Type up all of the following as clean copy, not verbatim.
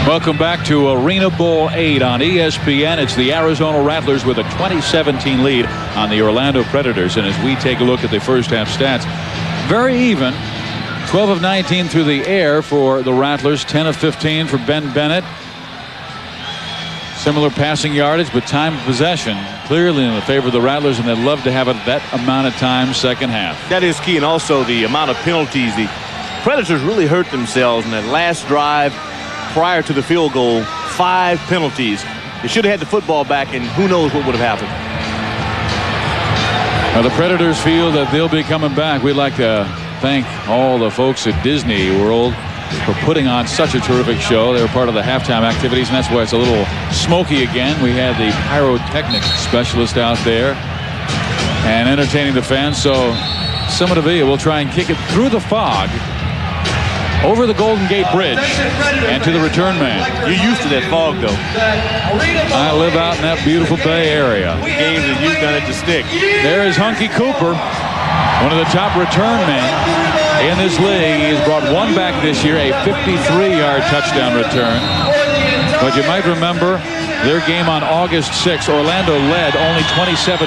Welcome back to ArenaBowl 8 on ESPN. It's the Arizona Rattlers with a 20-17 lead on the Orlando Predators. And as we take a look at the first half stats, very even. 12 of 19 through the air for the Rattlers, 10 of 15 for Ben Bennett. Similar passing yardage, but time of possession clearly in the favor of the Rattlers, and they'd love to have it that amount of time second half. That is key, and also the amount of penalties. The Predators really hurt themselves in that last drive prior to the field goal. 5 penalties. They should have had the football back, and who knows what would have happened. Now the Predators feel that they'll be coming back. We'd like to thank all the folks at Disney World for putting on such a terrific show. They were part of the halftime activities, and that's why it's a little smoky again. We had the pyrotechnics specialist out there and entertaining the fans. So Summit of Villa will try and kick it through the fog over the Golden Gate Bridge and to the return man. You're used to that fog, though. I live out in that beautiful Bay Area. Games that you've done it to stick. There is Hunky Cooper, one of the top return men in this league. He has brought one back this year, a 53-yard touchdown return. But you might remember their game on August 6th. Orlando led only 27-21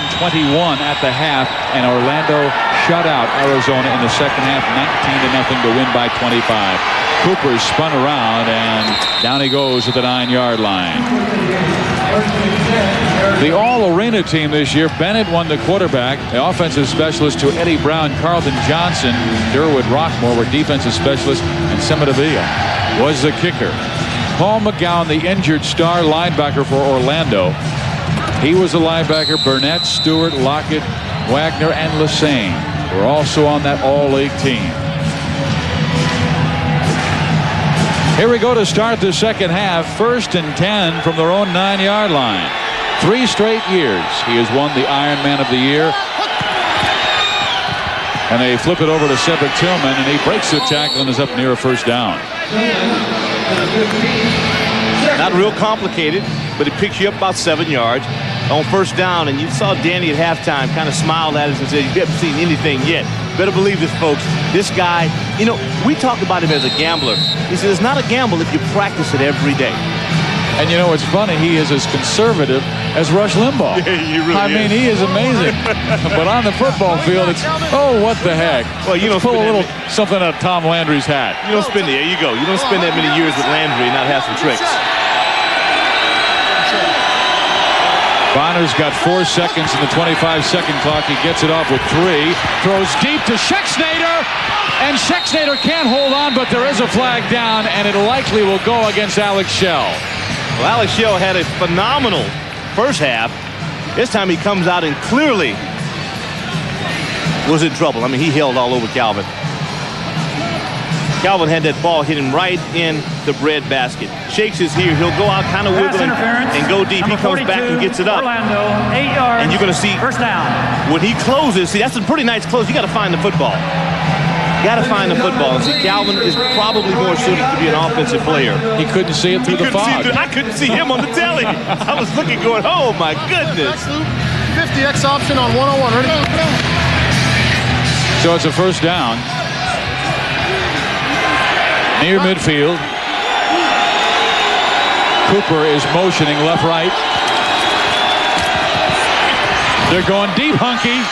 at the half, and Orlando shut out Arizona in the second half, 19-0 to win by 25. Cooper spun around, and down he goes at the 9-yard line. The all-arena team this year, Bennett won the quarterback. The offensive specialist to Eddie Brown, Carlton Johnson, Durwood Rockmore were defensive specialists, and Semadavilla was the kicker. Paul McGowan, the injured star linebacker for Orlando. He was the linebacker. Burnett, Stewart, Lockett, Wagner, and Lassane were also on that all-league team. Here we go to start the second half. 1st and 10 from their own 9-yard line. 3 straight years he has won the Ironman of the Year. And they flip it over to Cedric Tillman, and he breaks the tackle and is up near a first down. Not real complicated, but it picks you up about 7 yards on first down. And you saw Danny at halftime kind of smiled at us and said, "You haven't seen anything yet." Better believe this, folks. This guy, you know, we talk about him as a gambler. He said it's not a gamble if you practice it every day. And you know, it's funny, he is as conservative as Rush Limbaugh. Yeah, he really I mean, he is amazing. But on the football field, it's, oh, what the heck. Well, you don't pull a little something out of Tom Landry's hat. You don't spend, there you go. You don't spend that many years with Landry and not have some tricks. Bonner's got 4 seconds in the 25-second clock. He gets it off with 3. Throws deep to Schexnayder. And Schexnayder can't hold on, but there is a flag down, and it likely will go against Alex Shell. Well, Alex Shell had a phenomenal first half. This time he comes out and clearly was in trouble. I mean, he held all over Calvin. Calvin had that ball hit him right in the breadbasket. Shakes his heel. He'll go out kind of wiggling and go deep. He comes back and gets it up. Orlando, 8 yards. And you're going to see first down. When he closes, see, that's a pretty nice close. You got to find the football. Got to find the football. And see, Calvin is probably more suited to be an offensive player. He couldn't see it through the fog. I couldn't see him on the telly. I was looking going, oh, my goodness. 50X option on 101. Ready? So it's a first down. Near midfield. Cooper is motioning left-right. They're going deep, Hunky.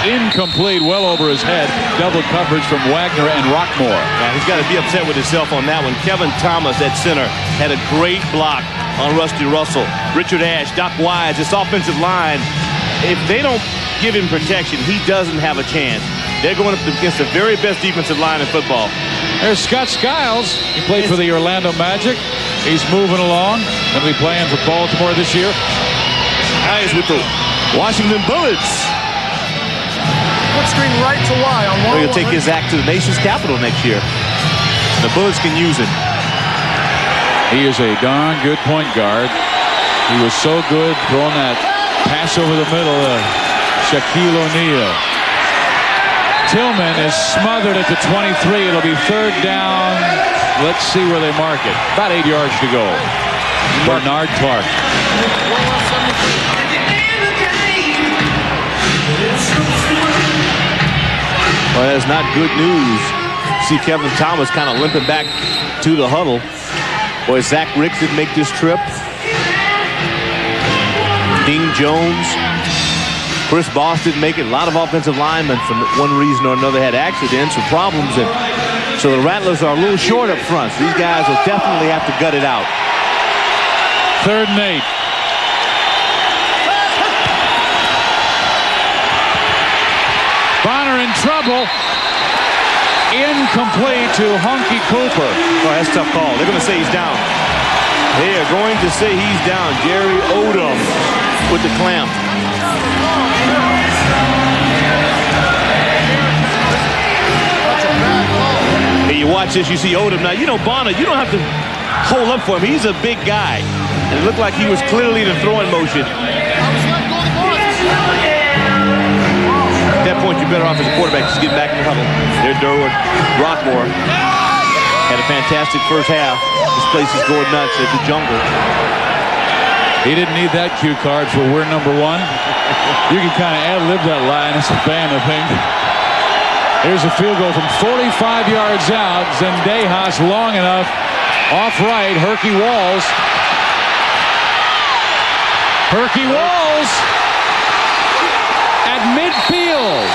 Incomplete, well over his head. Double coverage from Wagner and Rockmore. Now, he's got to be upset with himself on that one. Kevin Thomas at center had a great block on Rusty Russell. Richard Ash, Doc Wise, this offensive line, if they don't give him protection, he doesn't have a chance. They're going up against the very best defensive line in football. There's Scott Skiles. He played for the Orlando Magic. He's moving along. Going to be playing for Baltimore this year. Guys with the Washington Bullets. Split screen right to Y on 101. He'll take his act to the nation's capital next year. The Bullets can use him. He is a darn good point guard. He was so good throwing that pass over the middle of Shaquille O'Neal. Tillman is smothered at the 23. It'll be third down. Let's see where they mark it. About 8 yards to go. Bernard Clark. Well, that's not good news. See Kevin Thomas kind of limping back to the huddle. Boy, Zach Ricks didn't make this trip. Dean Jones. Chris Boss didn't make it. A lot of offensive linemen, from one reason or another, had accidents or problems. And so the Rattlers are a little short up front. So these guys will definitely have to gut it out. 3rd and 8. Bonner in trouble. Incomplete to Hunky Cooper. Oh, that's a tough call. They're going to say he's down. They are going to say he's down. Jerry Odom with the clamp. Hey, you watch this, you see Odom. Now, you know, Bonner, you don't have to hold up for him. He's a big guy. And it looked like he was clearly in a throwing motion. At that point, you're better off as a quarterback just get back in the huddle. There, Durwood. Rockmore had a fantastic first half. This place is going nuts at the Jungle. He didn't need that cue card for we're number 1. You can kind of ad-lib that line as a fan, I think. Here's a field goal from 45 yards out. Zendejas long enough. Off right, Herky Walls. Herky Walls at midfield.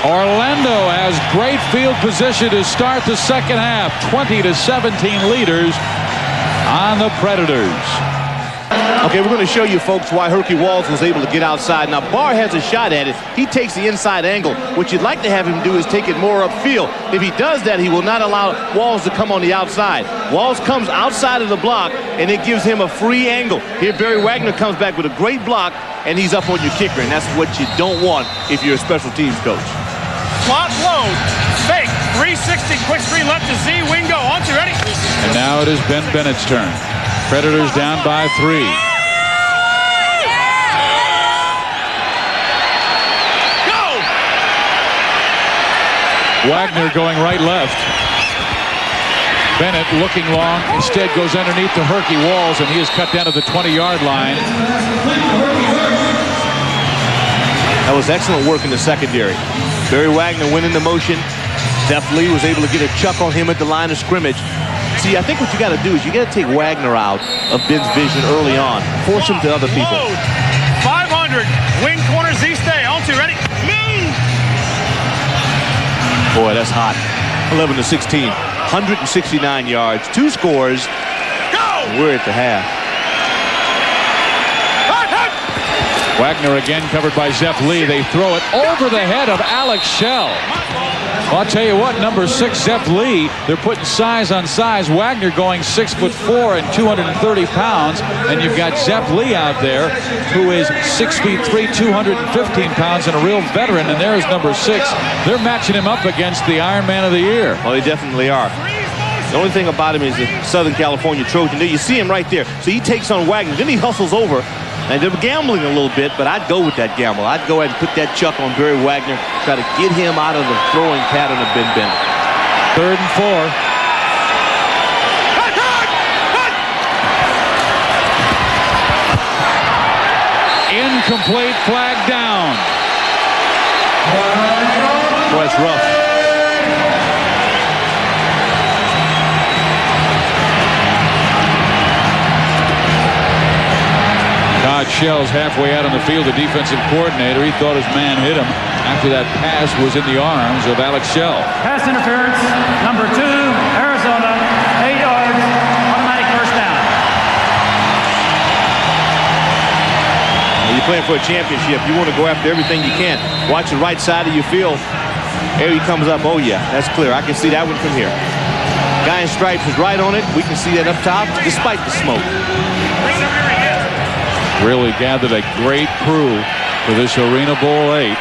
Orlando has great field position to start the second half. 20-17 leaders on the Predators. Okay, we're going to show you folks why Herky Walls was able to get outside. Now, Barr has a shot at it. He takes the inside angle. What you'd like to have him do is take it more upfield. If he does that, he will not allow Walls to come on the outside. Walls comes outside of the block, and it gives him a free angle. Here, Barry Wagner comes back with a great block, and he's up on your kicker, and that's what you don't want if you're a special teams coach. Slot load. Fake. 360. Quick screen left to Z. Wing go. On to ready. And now it is Ben Bennett's turn. Predators down by 3. Wagner going right left. Bennett looking long, instead goes underneath the Herky Walls, and he is cut down to the 20-yard line. That was excellent work in the secondary. Barry Wagner went into motion. Zeph Lee was able to get a chuck on him at the line of scrimmage. See, I think what you got to do is you got to take Wagner out of Ben's vision early on. Force him to other people. Load. 500. Wing corner Z stay. On to ready. Move. Boy, that's hot. 11-16. 169 yards. 2 scores. Go. We're at the half. Wagner again covered by Zeph Lee. They throw it over the head of Alex Shell. Well, I'll tell you what, number 6, Zeph Lee, they're putting size on size. Wagner going 6'4" and 230 pounds. And you've got Zeph Lee out there who is 6'3", 215 pounds and a real veteran. And there's number 6. They're matching him up against the Iron Man of the Year. Well, they definitely are. The only thing about him is the Southern California Trojan. You see him right there. So he takes on Wagner. Then he hustles over. And they're gambling a little bit, but I'd go with that gamble. I'd go ahead and put that chuck on Barry Wagner, try to get him out of the throwing pattern of Ben Bennett. 3rd and 4. Incomplete, flag down. Boy, that's rough. Todd Shell's halfway out on the field, the defensive coordinator. He thought his man hit him after that pass was in the arms of Alex Shell. Pass interference, number 2, Arizona, 8 yards, automatic first down. You're playing for a championship. You want to go after everything you can. Watch the right side of your field. There he comes up. Oh, yeah, that's clear. I can see that one from here. Guy in stripes is right on it. We can see that up top, despite the smoke. Really gathered a great crew for this ArenaBowl 8.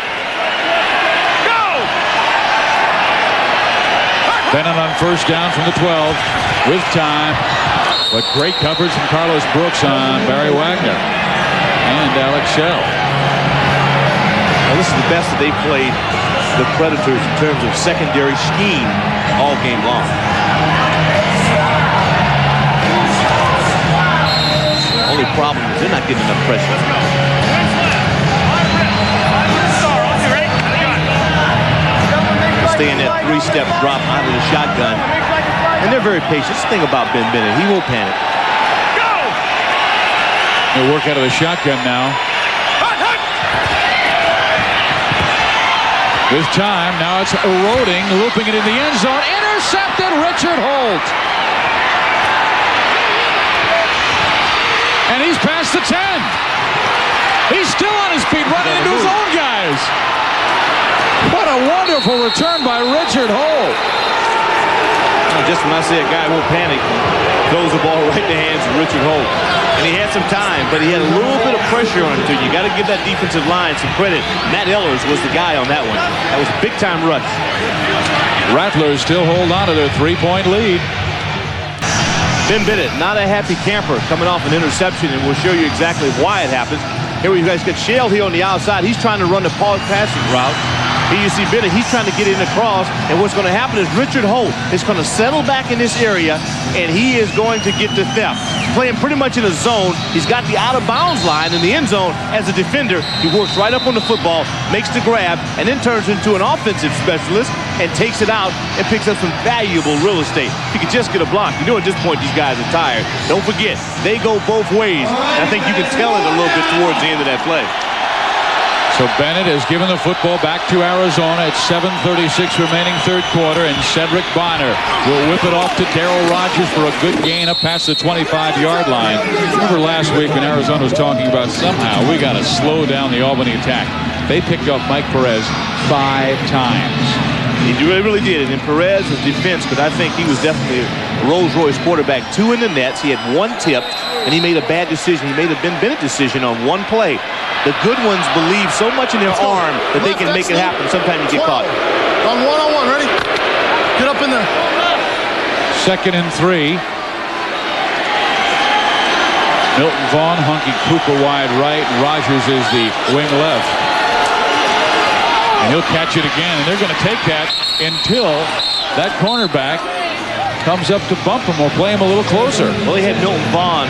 Bennett on first down from the 12 with time, but great coverage from Carlos Brooks on Barry Wagner and Alex Shell. Well, this is the best that they've played the Predators in terms of secondary scheme all game long. Only problem is they're not getting enough pressure. step drop out of the shotgun. And they're very patient. That's the thing about Ben Bennett. He won't panic. They work out of the shotgun now. This time, now it's eroding, looping it in the end zone. Intercepted, Richard Holt. And he's past the 10. He's still on his feet, running into his own guys. What a wonderful return by Richard Holt. Just when I say a guy won't panic, throws the ball right in the hands of Richard Holt. And he had some time, but he had a little bit of pressure on him, too. You got to give that defensive line some credit. Matt Ellers was the guy on that one. That was a big-time rush. Rattlers still hold on to their 3-point lead. Ben Bennett, not a happy camper, coming off an interception, and we'll show you exactly why it happens. Here we guys got Shale here on the outside. He's trying to run the passing route. Here you see Bennett, he's trying to get in across, and what's going to happen is Richard Holt is going to settle back in this area, and he is going to get the theft. Playing pretty much in a zone. He's got the out-of-bounds line in the end zone as a defender. He works right up on the football, makes the grab, and then turns into an offensive specialist and takes it out and picks up some valuable real estate. If he could just get a block. You know at this point these guys are tired. Don't forget, they go both ways. And I think you can tell it a little bit towards the end of that play. So Bennett has given the football back to Arizona at 7:36 remaining third quarter, and Cedric Bonner will whip it off to Darryl Rogers for a good gain up past the 25-yard line. Remember last week when Arizona was talking about somehow we got to slow down the Albany attack. They picked up Mike Perez 5 times. He really did. And in Perez's defense, but I think he was definitely a Rolls-Royce quarterback. 2 in the nets. He had 1 tipped, and he made a bad decision. He made a Ben Bennett decision on 1 play. The good ones believe so much in their arm that they can make it happen. Sometimes you get caught. On one-on-one, ready? Get up in there. 2nd and 3. Milton Vaughn, Hunky Cooper wide right, and Rogers is the wing left. And he'll catch it again, and they're going to take that until that cornerback comes up to bump him or play him a little closer. Well, they had Milton Vaughn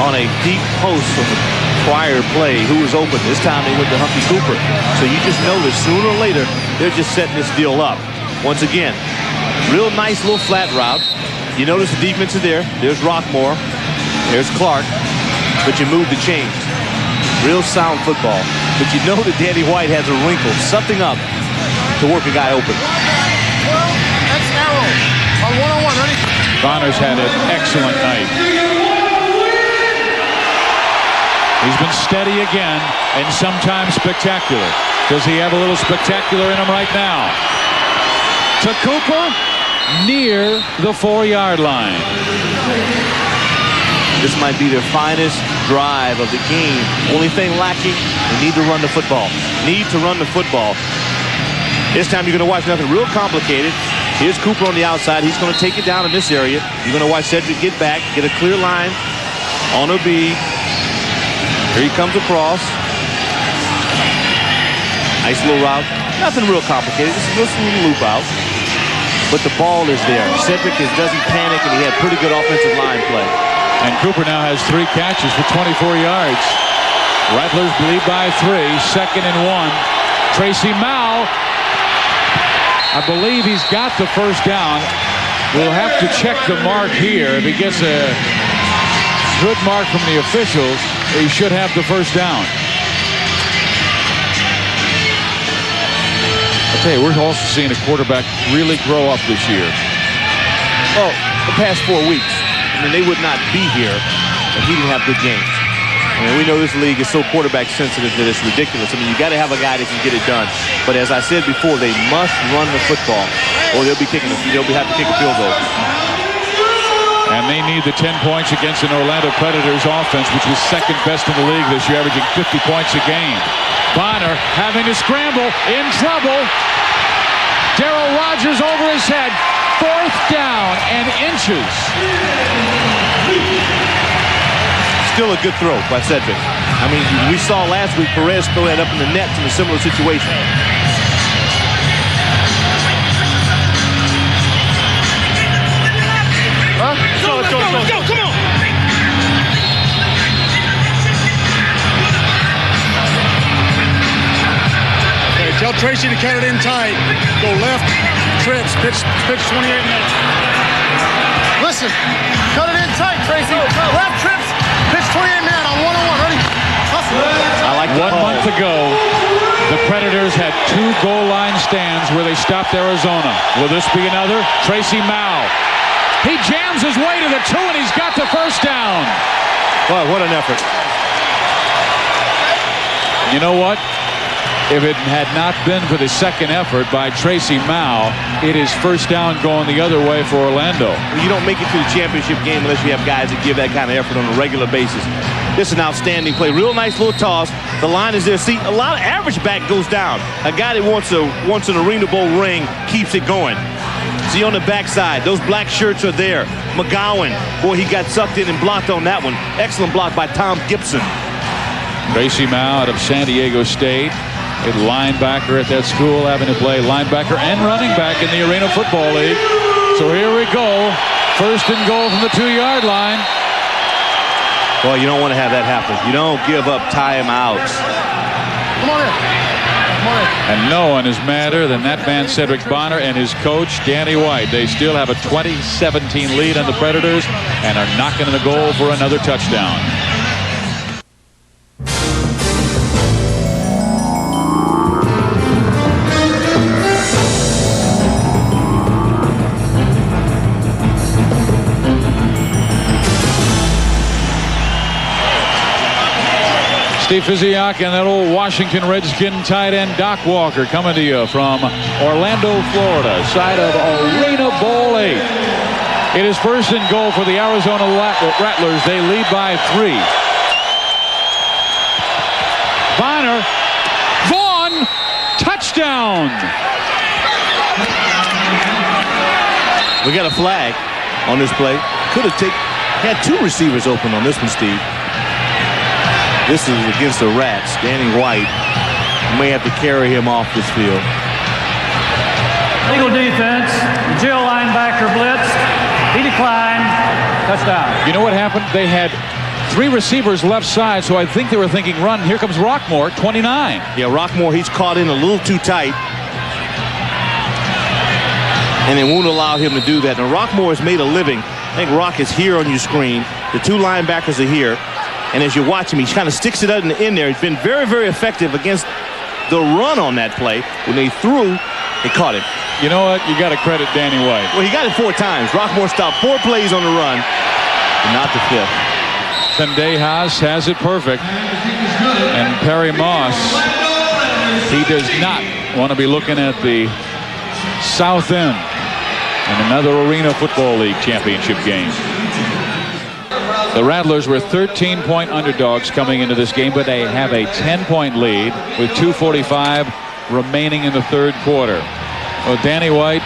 on a deep post on the prior play. Who was open? This time they went to Hunky Cooper. So you just know that sooner or later, they're just setting this deal up. Once again, real nice little flat route. You notice the defense is there. There's Rockmore. There's Clark. But you move the chains. Real sound football. But you know that Danny White has a wrinkle, something up to work a guy open. That's arrow. On one-on-one, ready? Bonner's had an excellent night. He's been steady again and sometimes spectacular. Does he have a little spectacular in him right now? To Cooper, near the 4-yard line. This might be their finest drive of the game. Only thing lacking, they need to run the football. Need to run the football. This time you're going to watch nothing real complicated. Here's Cooper on the outside. He's going to take it down in this area. You're going to watch Cedric get back, get a clear line on a B. Here he comes across. Nice little route. Nothing real complicated. Just a little loop out. But the ball is there. Cedric doesn't panic, and he had pretty good offensive line play. And Cooper now has 3 catches for 24 yards. Rattlers lead by 3. 2nd and 1. Tracy Mao. I believe he's got the first down. We'll have to check the mark here. If he gets a good mark from the officials, he should have the first down. I'll tell you, we're also seeing a quarterback really grow up this year. Well, the past 4 weeks. I mean, they would not be here if he didn't have good games. I mean, we know this league is so quarterback sensitive that it's ridiculous. I mean, you got to have a guy that can get it done. But as I said before, they must run the football, or they'll have to kick a field goal. And they need the 10 points against an Orlando Predators offense, which was 2nd best in the league this year, averaging 50 points a game. Bonner having to scramble, in trouble. Darryl Rogers over his head. 4th down and inches. Still a good throw by Cedric. I mean, we saw last week Perez throw that up in the nets in a similar situation. Huh? Go, come on! Okay, tell Tracy to cut it in tight. Go left, trips. Pitch 28 minutes. Listen, cut it in tight, Tracy. Left trips. Pitch 28 man on 1-on-1. Ready? Hustle. I like the 1 call. month ago, the Predators had 2 goal line stands where they stopped Arizona. Will this be another? Tracy Mao. He jams his way to the 2, and he's got the first down. Boy, what an effort. You know what? If it had not been for the second effort by Tracy Mao, it is first down going the other way for Orlando. You don't make it to the championship game unless you have guys that give that kind of effort on a regular basis. This is an outstanding play. Real nice little toss. The line is there. See, a lot of average back goes down. A guy that wants an ArenaBowl ring keeps it going. See on the backside, those black shirts are there. McGowan, boy, he got sucked in and blocked on that one. Excellent block by Tom Gibson. Tracy Mao out of San Diego State. A linebacker at that school, having to play linebacker and running back in the Arena Football League. So here we go. First and goal from the 2-yard line. Well, you don't want to have that happen. You don't give up timeouts. Come on in. Come on in. And no one is madder than that man, Cedric Bonner, and his coach, Danny White. They still have a 20-17 lead on the Predators and are knocking on the goal for another touchdown. Steve Fiziak and that old Washington Redskin tight end Doc Walker coming to you from Orlando, Florida, side of ArenaBowl 8. It is first and goal for the Arizona Rattlers. They lead by 3. Bonner, Vaughn, touchdown. We got a flag on this play. Could have had 2 receivers open on this one, Steve. This is against the Rats. Danny White may have to carry him off this field. Eagle defense. The Jill linebacker blitzed. He declined. Touchdown. You know what happened? They had 3 receivers left side, so I think they were thinking run. Here comes Rockmore, 29. Yeah, Rockmore, he's caught in a little too tight. And they won't allow him to do that. Now, Rockmore has made a living. I think Rock is here on your screen. The 2 linebackers are here. And as you watch him, he kind of sticks it in there. He's been very, very effective against the run on that play. When they threw, they caught him. You know what? You got to credit Danny White. Well, he got it 4 times. Rockmore stopped 4 plays on the run, but not the 5th. Pendejas has it perfect. And Perry Moss, he does not want to be looking at the south end in another Arena Football League championship game. The Rattlers were 13-point underdogs coming into this game, but they have a 10-point lead with 2:45 remaining in the 3rd quarter. Well, Danny White,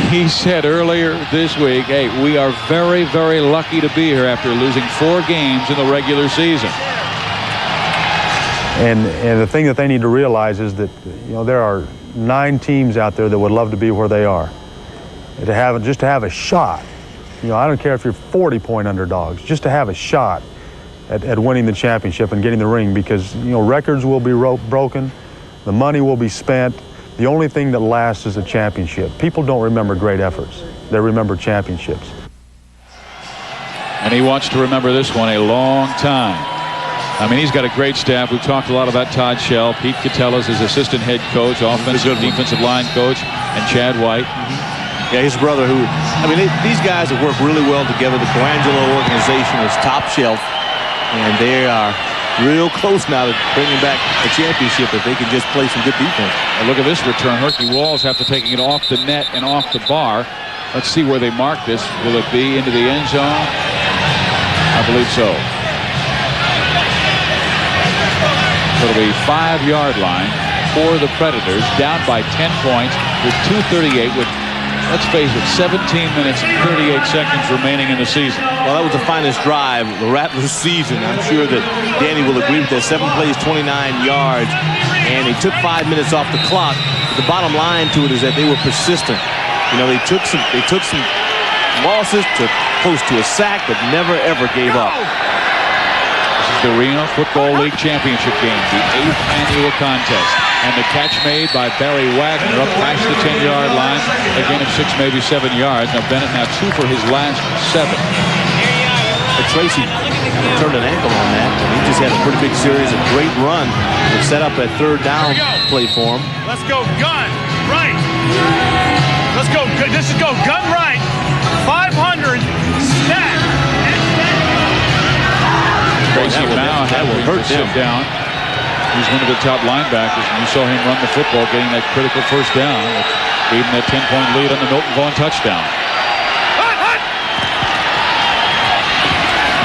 he said earlier this week, hey, we are very, very lucky to be here after losing 4 games in the regular season. And the thing that they need to realize is that, you know, there are 9 teams out there that would love to be where they are. Just to have a shot. You know, I don't care if you're 40-point underdogs, just to have a shot at winning the championship and getting the ring, because, you know, records will be broken, the money will be spent. The only thing that lasts is a championship. People don't remember great efforts. They remember championships. And he wants to remember this one a long time. I mean, he's got a great staff. We've talked a lot about Todd Shell. Pete Catella is his assistant head coach, offensive, defensive line coach, and Chad White. Yeah, his brother these guys have worked really well together. The Colangelo organization is top shelf, and they are real close now to bringing back a championship if they can just play some good defense. And look at this return. Herky Walls after taking it off the net and off the bar. Let's see where they mark this. Will it be into the end zone? I believe so. It'll be 5-yard line for the Predators, down by 10 points with 2:38 with, let's face it, 17 minutes and 38 seconds remaining in the season. Well, that was the finest drive of the Rattlers season. I'm sure that Danny will agree with that. 7 plays, 29 yards, and he took 5 minutes off the clock. But the bottom line to it is that they were persistent. You know, they took some losses, took close to a sack, but never ever gave up. This is the Arena Football League championship game, the 8th annual contest. And the catch made by Barry Wagner up past the 10-yard line. A gain of 6, maybe 7 yards. Now Bennett now 2 for his last 7. But Tracy turned an ankle on that. He just had a pretty big series, a great run to set up that 3rd down play for him. Let's go gun right. Let's go. This is go gun right. 500 stack. Tracy now that will hurt sit down. He's one of the top linebackers, and you saw him run the football, getting that critical 1st down, which gave him that 10-point lead on the Milton Vaughn touchdown.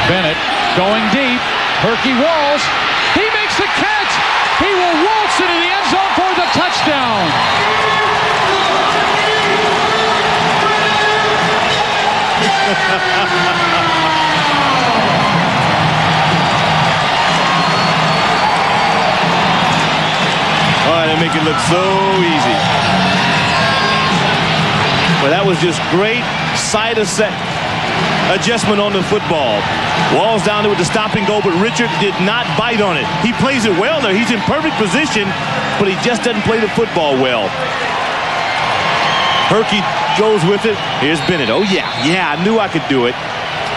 Bennett going deep. Herky Walls. He makes the catch. He will waltz into the end zone for the touchdown. Oh, they make it look so easy. Well, that was just great side of set adjustment on the football. Walls down there with the stop and go, but Richard did not bite on it. He plays it well there. He's in perfect position, but he just doesn't play the football well. Herky goes with it. Here's Bennett. Oh, yeah, I knew I could do it.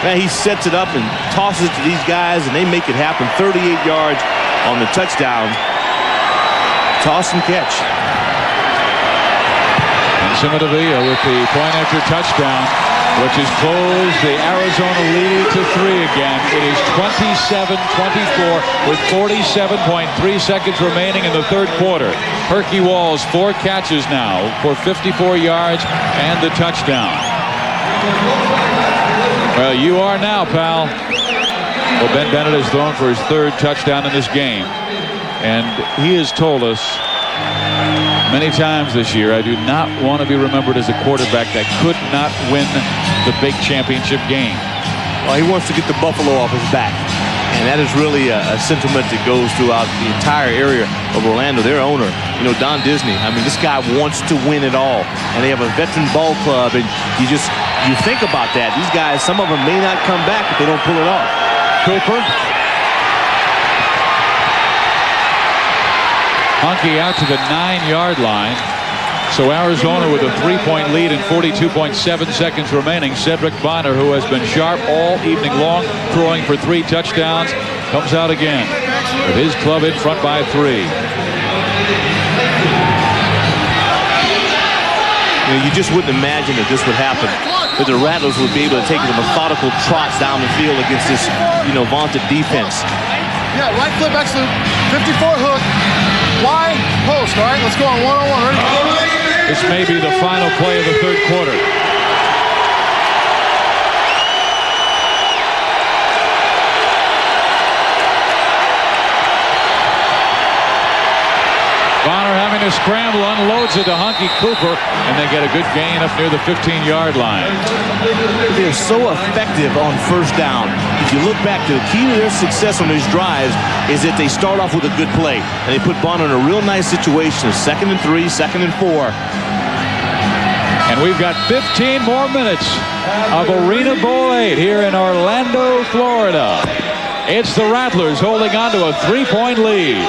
Now he sets it up and tosses it to these guys, and they make it happen. 38 yards on the touchdown. Toss and catch. And Simadavia with the point after touchdown, which has closed the Arizona lead to 3 again. It is 27-24 with 47.3 seconds remaining in the 3rd quarter. Herky Walls 4 catches now for 54 yards and the touchdown. Well, you are now, pal. Well, Ben Bennett has thrown for his 3rd touchdown in this game. And he has told us many times this year, I do not want to be remembered as a quarterback that could not win the big championship game. Well, he wants to get the Buffalo off his back. And that is really a sentiment that goes throughout the entire area of Orlando. Their owner, Don Disney, I mean, this guy wants to win it all. And they have a veteran ball club, and you think about that. These guys, some of them may not come back if they don't pull it off. Cooper. Honky out to the 9-yard line. So Arizona with a 3-point lead and 42.7 seconds remaining. Cedric Bonner, who has been sharp all evening long, throwing for 3 touchdowns, comes out again with his club in front by 3. You just wouldn't imagine that this would happen, that the Rattlers would be able to take the methodical trots down the field against this, vaunted defense. Yeah, right flip, excellent. 54 hook. Wide post, all right? Let's go on 1-on-1. Ready? This may be the final play of the 3rd quarter. Bonner having to scramble, unloads it to Honky Cooper, and they get a good gain up near the 15-yard line. They're so effective on 1st down. If you look back, the key to their success on these drives is that they start off with a good play, and they put Bonner in a real nice situation of 2nd and 3, 2nd and 4. And we've got 15 more minutes of ArenaBowl 8 here in Orlando, Florida. It's the Rattlers holding on to a 3-point lead.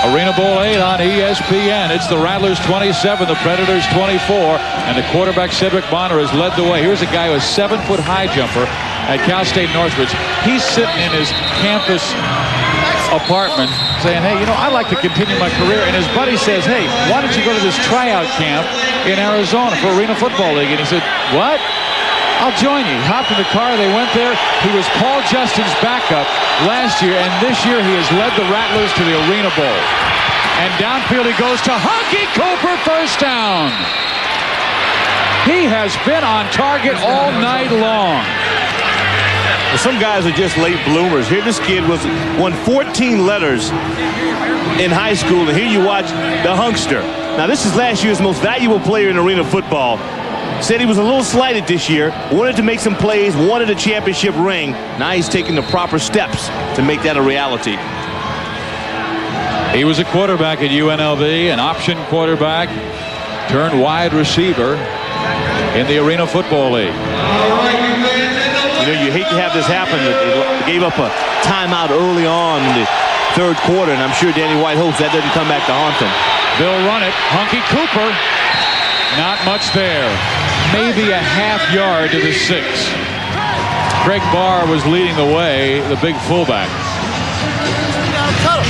ArenaBowl 8 on ESPN. It's the Rattlers 27, the Predators 24, and the quarterback Cedric Bonner has led the way. Here's a guy who is 7-foot high jumper at Cal State Northridge. He's sitting in his campus apartment saying, hey, I'd like to continue my career. And his buddy says, hey, why don't you go to this tryout camp in Arizona for Arena Football League? And he said, what? I'll join you. He hopped in the car. They went there. He was Paul Justin's backup last year, and this year he has led the Rattlers to the ArenaBowl. And downfield he goes to Honky Cooper, 1st down. He has been on target all night long. Well, some guys are just late bloomers. Here this kid won 14 letters in high school, and here you watch the Hunkster. Now this is last year's most valuable player in arena football. Said he was a little slighted this year, wanted to make some plays, wanted a championship ring. Now he's taking the proper steps to make that a reality. He was a quarterback at UNLV, an option quarterback, turned wide receiver in the Arena Football League. You hate to have this happen. They gave up a timeout early on in the third quarter, and I'm sure Danny White hopes that doesn't come back to haunt them. They'll run it. Hunky Cooper. Not much there. Maybe a half yard to the 6. Craig Barr was leading the way, the big fullback. Cut him.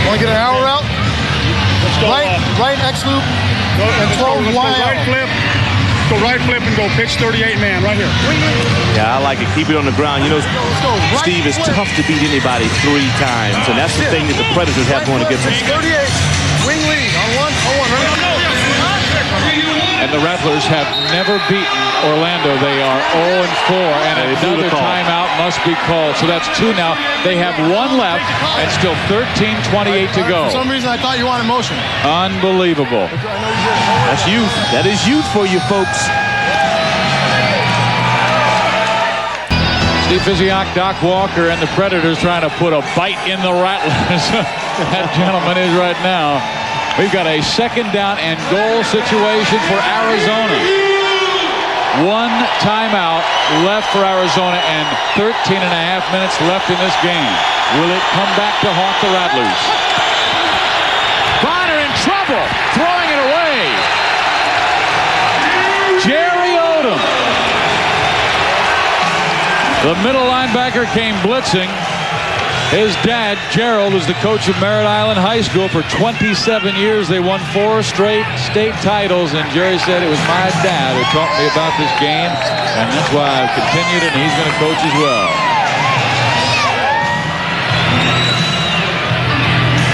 Want to get an arrow route? Let's go. Right X loop and 12 let's wide go right arrow. flip. Go right flip and go pitch 38 man right here. Yeah, I like it. Keep it on the ground. You know, Let's go right Steve, it's flip. tough to beat anybody 3 times, and that's the thing that the Predators have going against them. 38. Wing lead on 1. And the Rattlers have never beaten Orlando. They are 0-4, and another timeout must be called. So that's 2 now. They have 1 left and still 13:28 to go. For some reason, I thought you wanted motion. Unbelievable. That's youth. That is youth for you folks. Steve Physiak, Doc Walker, and the Predators trying to put a bite in the Rattlers. That gentleman is right now. We've got a 2nd down and goal situation for Arizona. 1 timeout left for Arizona and 13 and a half minutes left in this game. Will it come back to haunt the Rattlers? Bonner in trouble, throwing it away. Jerry Odom. The middle linebacker came blitzing. His dad, Gerald, is the coach of Merritt Island High School for 27 years. They won 4 straight state titles, and Jerry said it was my dad who taught me about this game, and that's why I've continued it, and he's going to coach as well.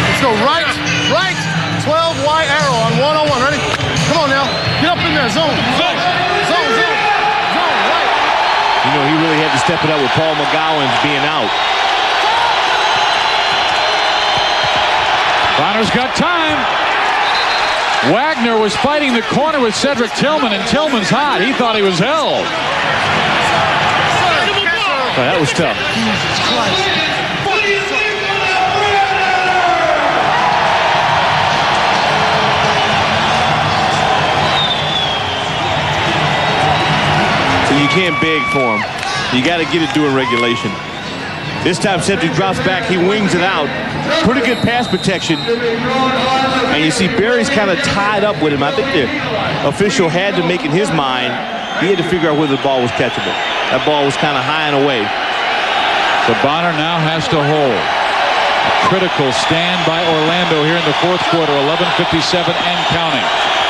Let's go right, 12 wide arrow on 1-on-1. Ready? Come on now. Get up in there. Zone, right. You know, he really had to step it up with Paul McGowan's being out. Bonner's got time. Wagner was fighting the corner with Cedric Tillman, and Tillman's hot. He thought he was held. Oh, that was tough. So you can't beg for him. You got to get it during regulation. This time Cedric drops back. He wings it out. Pretty good pass protection. And you see Barry's kind of tied up with him. I think the official had to make in his mind, he had to figure out whether the ball was catchable. That ball was kind of high and away. So Bonner now has to hold. A critical stand by Orlando here in the 4th quarter. 11:57 and counting.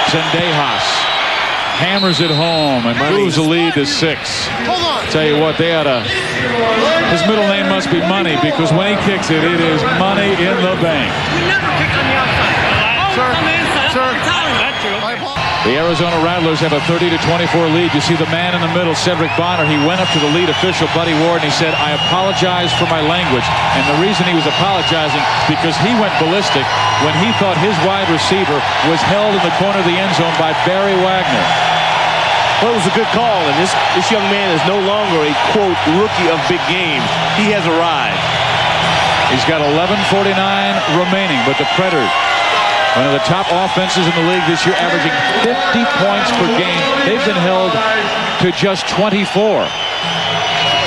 Zendejas hammers it home and moves the lead to 6. Hold on. Tell you what, they ought to. His middle name must be Money, because when he kicks it, it is money in the bank. We never kick on the outside. Sir, On the inside. sir. That's true. The Arizona Rattlers have a 30-24 lead. You see the man in the middle, Cedric Bonner. He went up to the lead official, Buddy Ward, and he said, "I apologize for my language." And the reason he was apologizing, because he went ballistic when he thought his wide receiver was held in the corner of the end zone by Barry Wagner. Well, it was a good call, and this young man is no longer a, quote, rookie of big games. He has arrived. He's got 11:49 remaining, but the Predators, one of the top offenses in the league this year, averaging 50 points per game. They've been held to just 24.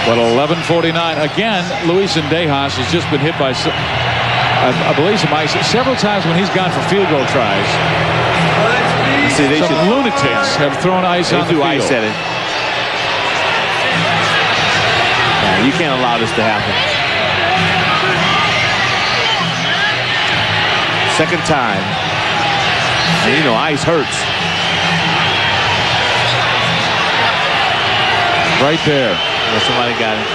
But 11:49 again. Luis Zendejas has just been hit by, I believe, some ice several times when he's gone for field goal tries. See, they Some lunatics have thrown ice on the field. Ice at it. Yeah, you can't allow this to happen. Second time. And you know, ice hurts. Right there. Yeah, somebody got it.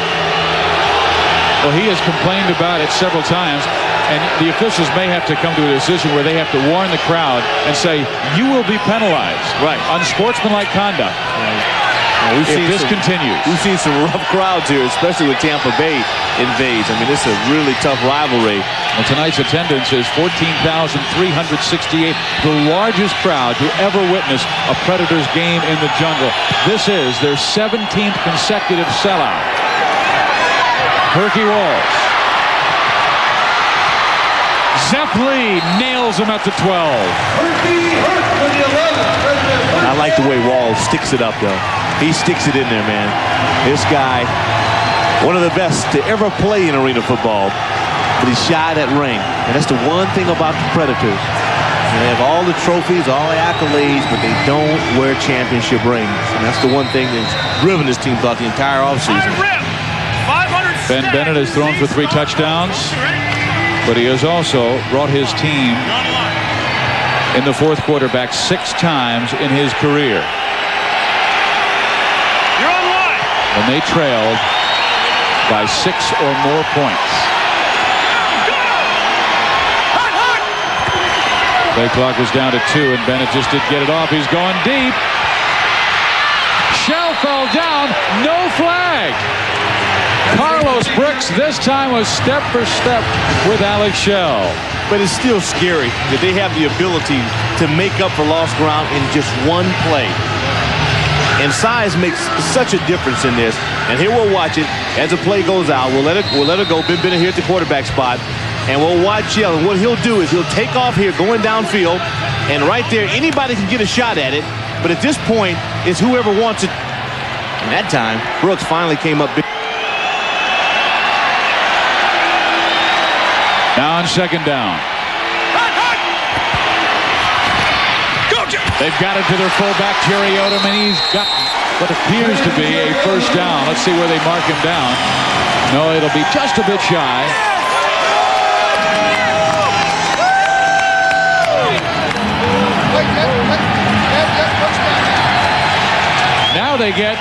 Well, he has complained about it several times, and the officials may have to come to a decision where they have to warn the crowd and say, you will be penalized. Right. Unsportsmanlike conduct. Well, If this continues. We've seen some rough crowds here, especially with Tampa Bay invades. I mean, this is a really tough rivalry. Well, tonight's attendance is 14,368, the largest crowd to ever witness a Predators game in the jungle. This is their 17th consecutive sellout. Herky Walls. Zepp Lee nails him at the 12. I like the way Wall sticks it up, though. He sticks it in there, man. This guy, one of the best to ever play in arena football, but he's shy of that ring. And that's the one thing about the Predators. They have all the trophies, all the accolades, but they don't wear championship rings. And that's the one thing that's driven this team throughout the entire offseason. Ben Bennett has thrown for 3 touchdowns, but he has also brought his team in the fourth quarter back 6 times in his career. You're on line. When they trailed by 6 or more points. Play clock was down to 2, and Bennett just did get it off. He's going deep. Shell fell down. No flag. Carlos Brooks this time was step for step with Alex Shell. But it's still scary that they have the ability to make up for lost ground in just one play. And size makes such a difference in this. And here we'll watch it as the play goes out. We'll let it go. Ben Bennett here at the quarterback spot. And we'll watch Shell. And what he'll do is he'll take off here going downfield. And right there, anybody can get a shot at it. But at this point, it's whoever wants it. And that time, Brooks finally came up big. Now on second down. They've got it to their fullback, Jerry Odom, and he's got what appears to be a first down. Let's see where they mark him down. No, it'll be just a bit shy. Now they get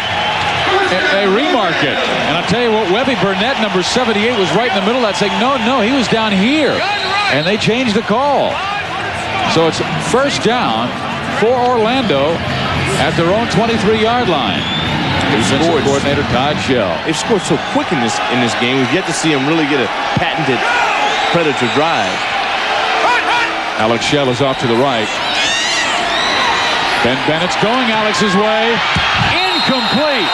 a remarket. And I'll tell you what, Webby Burnett, number 78, was right in the middle of that saying, no, he was down here. And they changed the call. So it's first down for Orlando at their own 23-yard line. Defensive coordinator Todd Shell. They've scored so quick in this game. We've yet to see him really get a patented Predator drive. Alex Shell is off to the right. Ben Bennett's going Alex's way. Incomplete.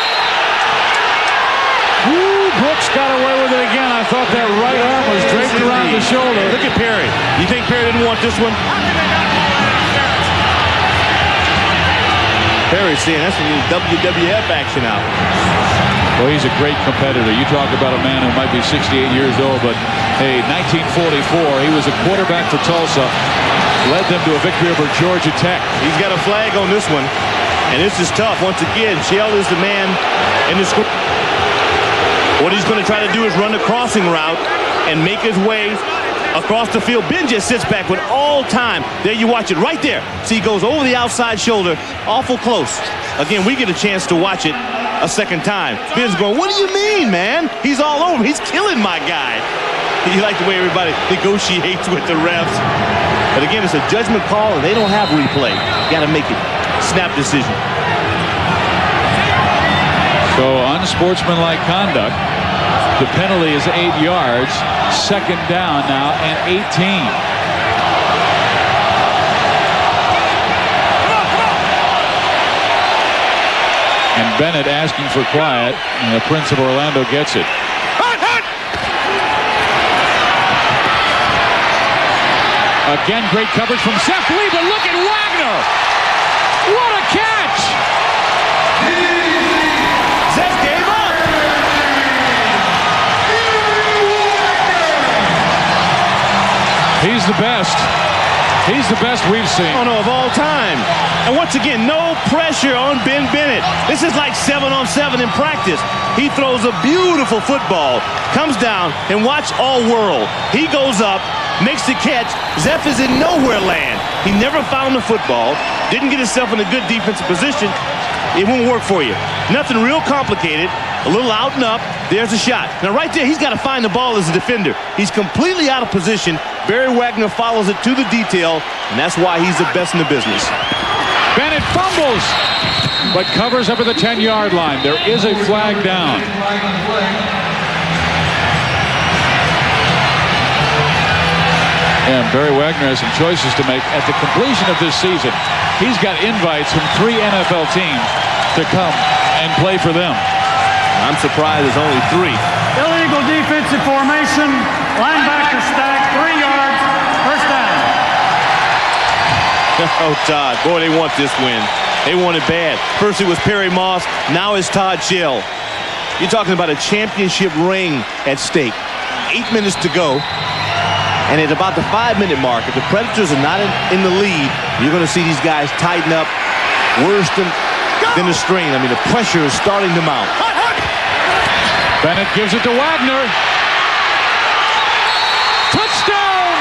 Ooh, Brooks got away with it again. I thought that right arm was draped around the shoulder. Look at Perry. You think Perry didn't want this one? Perry saying that's when you WWF action out. Well, he's a great competitor. You talk about a man who might be 68 years old, but hey, 1944, he was a quarterback for Tulsa. Led them to a victory over Georgia Tech. He's got a flag on this one, and this is tough. Once again, Shell is the man in the school. What he's going to try to do is run the crossing route and make his way across the field. Ben just sits back with all time. There you watch it right there. See, he goes over the outside shoulder, awful close. Again, we get a chance to watch it a second time. Ben's going, what do you mean, man? He's all over. He's killing my guy. You like the way everybody negotiates with the refs. But again, it's a judgment call, and they don't have replay. You got to make it. Snap decision. So unsportsmanlike conduct. The penalty is 8 yards. Second down now and 18. And Bennett asking for quiet, and the Prince of Orlando gets it. Again, great coverage from Seth Lee, but look at Wagner. What a catch! Seth gave up. He's the best. He's the best we've seen. Oh, no, of all time. And once again, no pressure on Ben Bennett. This is like 7-on-7 in practice. He throws a beautiful football, comes down, and watch all whirl. He goes up, makes the catch. Zeph is in nowhere land. He never found the football, didn't get himself in a good defensive position. It won't work for you. Nothing real complicated. A little out and up. There's a shot. Now right there, he's got to find the ball as a defender. He's completely out of position. Barry Wagner follows it to the detail, and that's why he's the best in the business. Bennett fumbles, but covers up at the 10-yard line. There is a flag down. And Barry Wagner has some choices to make at the completion of this season. He's got invites from 3 NFL teams to come and play for them. I'm surprised there's only 3. Illegal defensive formation. Linebacker stack. 3 yards. First down. Oh, Todd. Boy, they want this win. They want it bad. First it was Perry Moss. Now it's Todd Shell. You're talking about a championship ring at stake. 8 minutes to go. And at about the 5-minute mark, if the Predators are not in the lead, you're going to see these guys tighten up worse than the strain. I mean, the pressure is starting to mount. Bennett gives it to Wagner. Touchdown!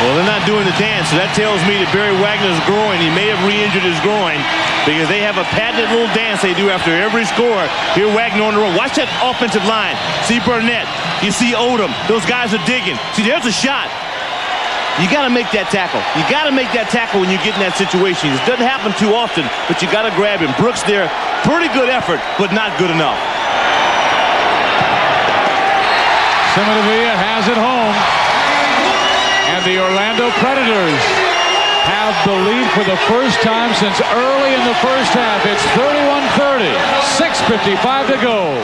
Well, they're not doing the dance, so that tells me that Barry Wagner's groin, he may have re-injured his groin because they have a patented little dance they do after every score. Here Wagner on the road. Watch that offensive line. See Burnett. You see Odom. Those guys are digging. See, there's a shot. You got to make that tackle. You got to make that tackle when you get in that situation. It doesn't happen too often, but you got to grab him. Brooks there, pretty good effort, but not good enough. Simonavilla has it home. And the Orlando Predators have the lead for the first time since early in the first half. It's 31-30, 6:55 to go.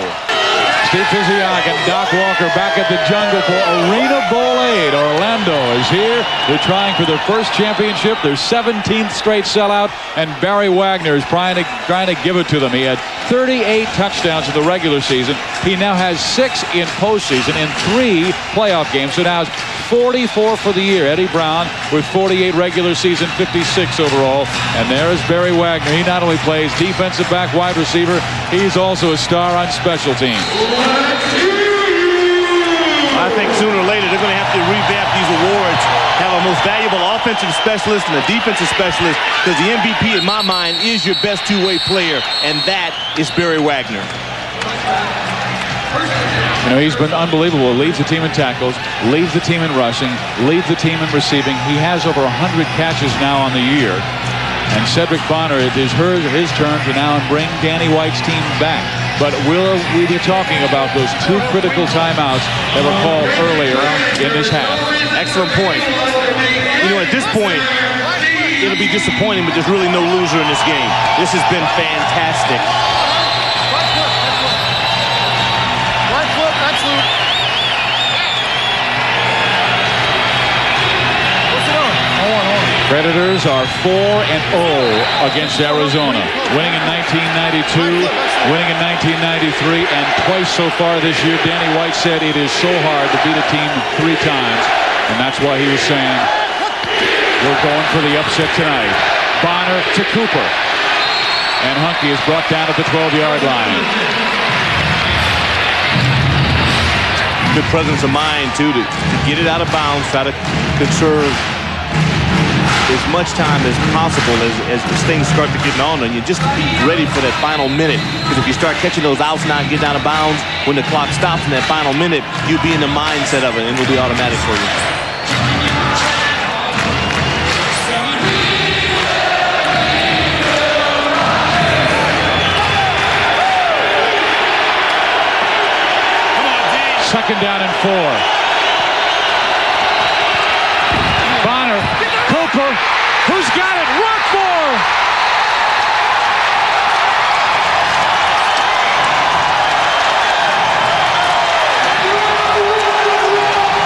Steve Physiak and Doc Walker back at the jungle for ArenaBowl 8. Orlando is here. They're trying for their first championship, their 17th straight sellout, and Barry Wagner is trying to give it to them. He had 38 touchdowns in the regular season. He now has 6 in postseason in 3 playoff games. So now it's 44 for the year. Eddie Brown with 48 regular season, 56 overall. And there is Barry Wagner. He not only plays defensive back, wide receiver, he's also a star on special teams. I think sooner or later they're going to have to revamp these awards, have a most valuable offensive specialist and a defensive specialist, because the MVP in my mind is your best two-way player, and that is Barry Wagner. You know, he's been unbelievable. Leads the team in tackles, leads the team in rushing, leads the team in receiving. He has over 100 catches now on the year. And Cedric Bonner, it is his turn to now bring Danny White's team back. But will we be talking about those 2 critical timeouts that were called earlier in this half? Excellent point. You know, at this point, it'll be disappointing, but there's really no loser in this game. This has been fantastic. Right foot, that's loose. What's it on? Hold on. Predators are 4-0 against Arizona, winning in 1992, winning in 1993, and twice so far this year. Danny White said it is so hard to beat a team 3 times, and that's why he was saying we're going for the upset tonight. Bonner to Cooper, and Hunke is brought down at the 12-yard line. Good presence of mind, too, to get it out of bounds, try to conserve as much time as possible as these things start to get on you, just to be ready for that final minute. Because if you start catching those outs now and getting out of bounds when the clock stops in that final minute, you'll be in the mindset of it, and it'll be automatic for you. Second down and 4. Bonner, Cooper, who's got it? Rockmore!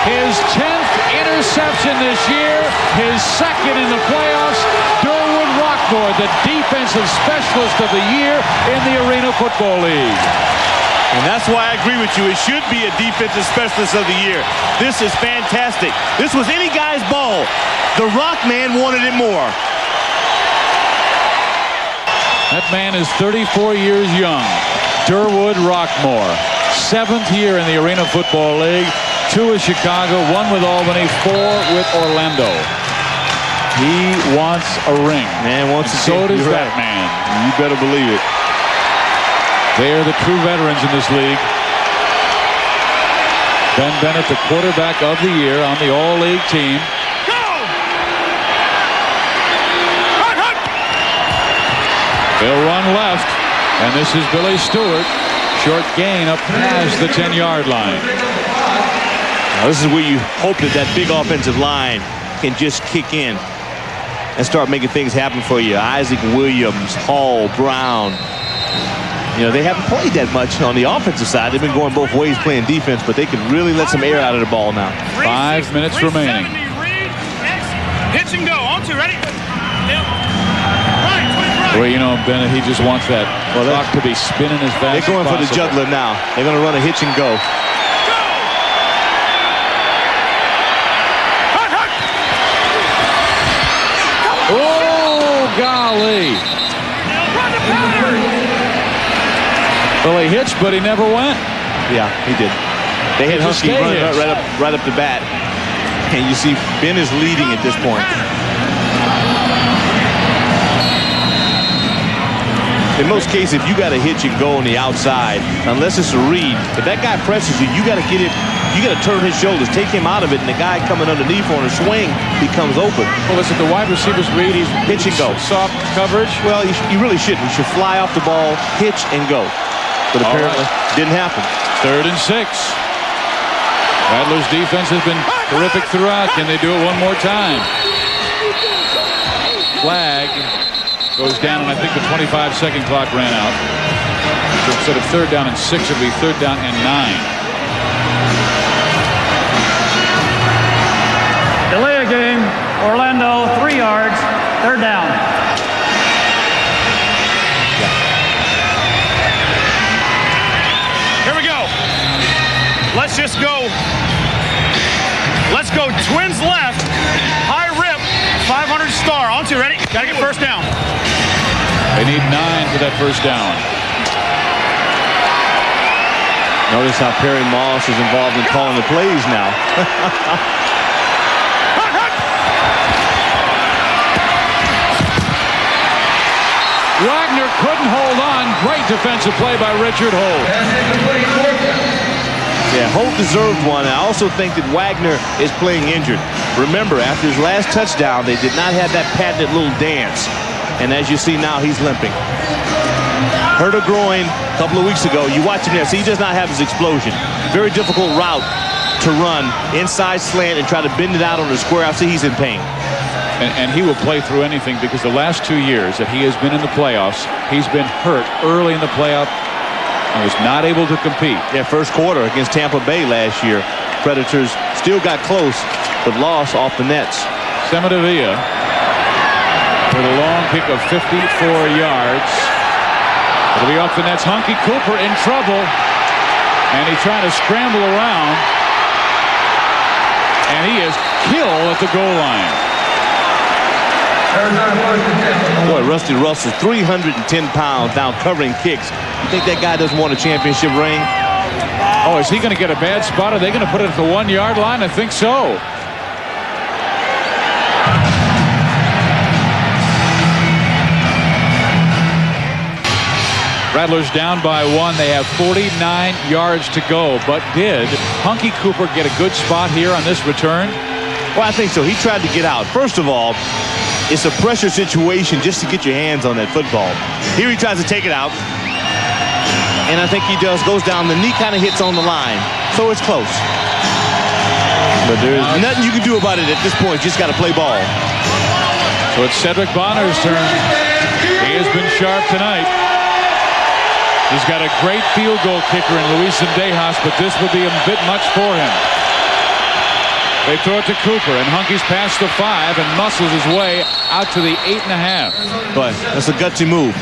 His 10th interception this year, his second in the playoffs. Durwood Rockmore, the defensive specialist of the year in the Arena Football League. And that's why I agree with you. It should be a defensive specialist of the year. This is fantastic. This was any guy's ball. The Rock Man wanted it more. That man is 34 years young. Durwood Rockmore. 7th year in the Arena Football League. 2 with Chicago, 1 with Albany, 4 with Orlando. He wants a ring. Man wants a so does You're that right. man. You better believe it. They are the true veterans in this league. Ben Bennett, the quarterback of the year on the All-League team. Go! They'll run left, and this is Billy Stewart. Short gain up past the 10-yard line. Now, this is where you hope that big offensive line can just kick in and start making things happen for you. Isaac Williams, Hall, Brown. You know, they haven't played that much on the offensive side. They've been going both ways playing defense, but they can really let some air out of the ball now. 5 minutes remaining. Hitch and go. On to, ready? Well, you know, Bennett, he just wants that clock to be spinning as fast as They're going for the possible. juggler now. They're going to run a hitch and go. Oh, golly. Well, he hitched, but he never went. Yeah, he did. They hit He just Husky stay hitched. right up the bat. And you see Ben is leading at this point. In most cases, if you got to hitch and go on the outside, unless it's a read, if that guy presses you, you got to get it. You got to turn his shoulders, take him out of it, and the guy coming underneath on a swing becomes open. Well, listen, the wide receiver's read, he's Hitch and go. Soft coverage. Well, you really shouldn't. You should fly off the ball, hitch, and go. But All apparently, didn't happen. 3rd and 6. Rattlers defense has been terrific throughout. Can they do it one more time? Flag goes down, and I think the 25-second clock ran out. So instead of 3rd down and 6, it'll be 3rd down and 9. Delay a game. Orlando, 3 yards. 3rd down. Here we go. Let's just go. Let's go twins left. High rip. 500 star. On to, ready? Got to get first down. They need 9 for that first down. Notice how Perry Moss is involved in calling the plays now. Wagner couldn't hold on. Great defensive play by Richard Holt. Yeah, Holt deserved one. I also think that Wagner is playing injured. Remember, after his last touchdown, they did not have that patented little dance. And as you see now, he's limping. Hurt a groin a couple of weeks ago. You watch him there. See, he does not have his explosion. Very difficult route to run. Inside slant and try to bend it out on the square. I see he's in pain. And he will play through anything because the last 2 years that he has been in the playoffs, he's been hurt early in the playoff and was not able to compete. Yeah, first quarter against Tampa Bay last year. Predators still got close, but lost off the nets. Semadavia with a long kick of 54 yards. It'll be off the nets. Hunky Cooper in trouble, and he's trying to scramble around, and he is killed at the goal line. Boy, Rusty Russell, 310 pounds down covering kicks. You think that guy doesn't want a championship ring? Oh, is he going to get a bad spot? Are they going to put it at the 1-yard line? I think so. Rattlers down by 1. They have 49 yards to go. But did Hunky Cooper get a good spot here on this return? Well, I think so. He tried to get out. First of all, it's a pressure situation just to get your hands on that football. Here he tries to take it out. And I think he goes down. The knee kind of hits on the line. So it's close. But there is nothing you can do about it at this point. You just got to play ball. So it's Cedric Bonner's turn. He has been sharp tonight. He's got a great field goal kicker in Luis Zendejas, but this will be a bit much for him. They throw it to Cooper, and Hunky's past the 5 and muscles his way out to the 8.5. But that's a gutsy move.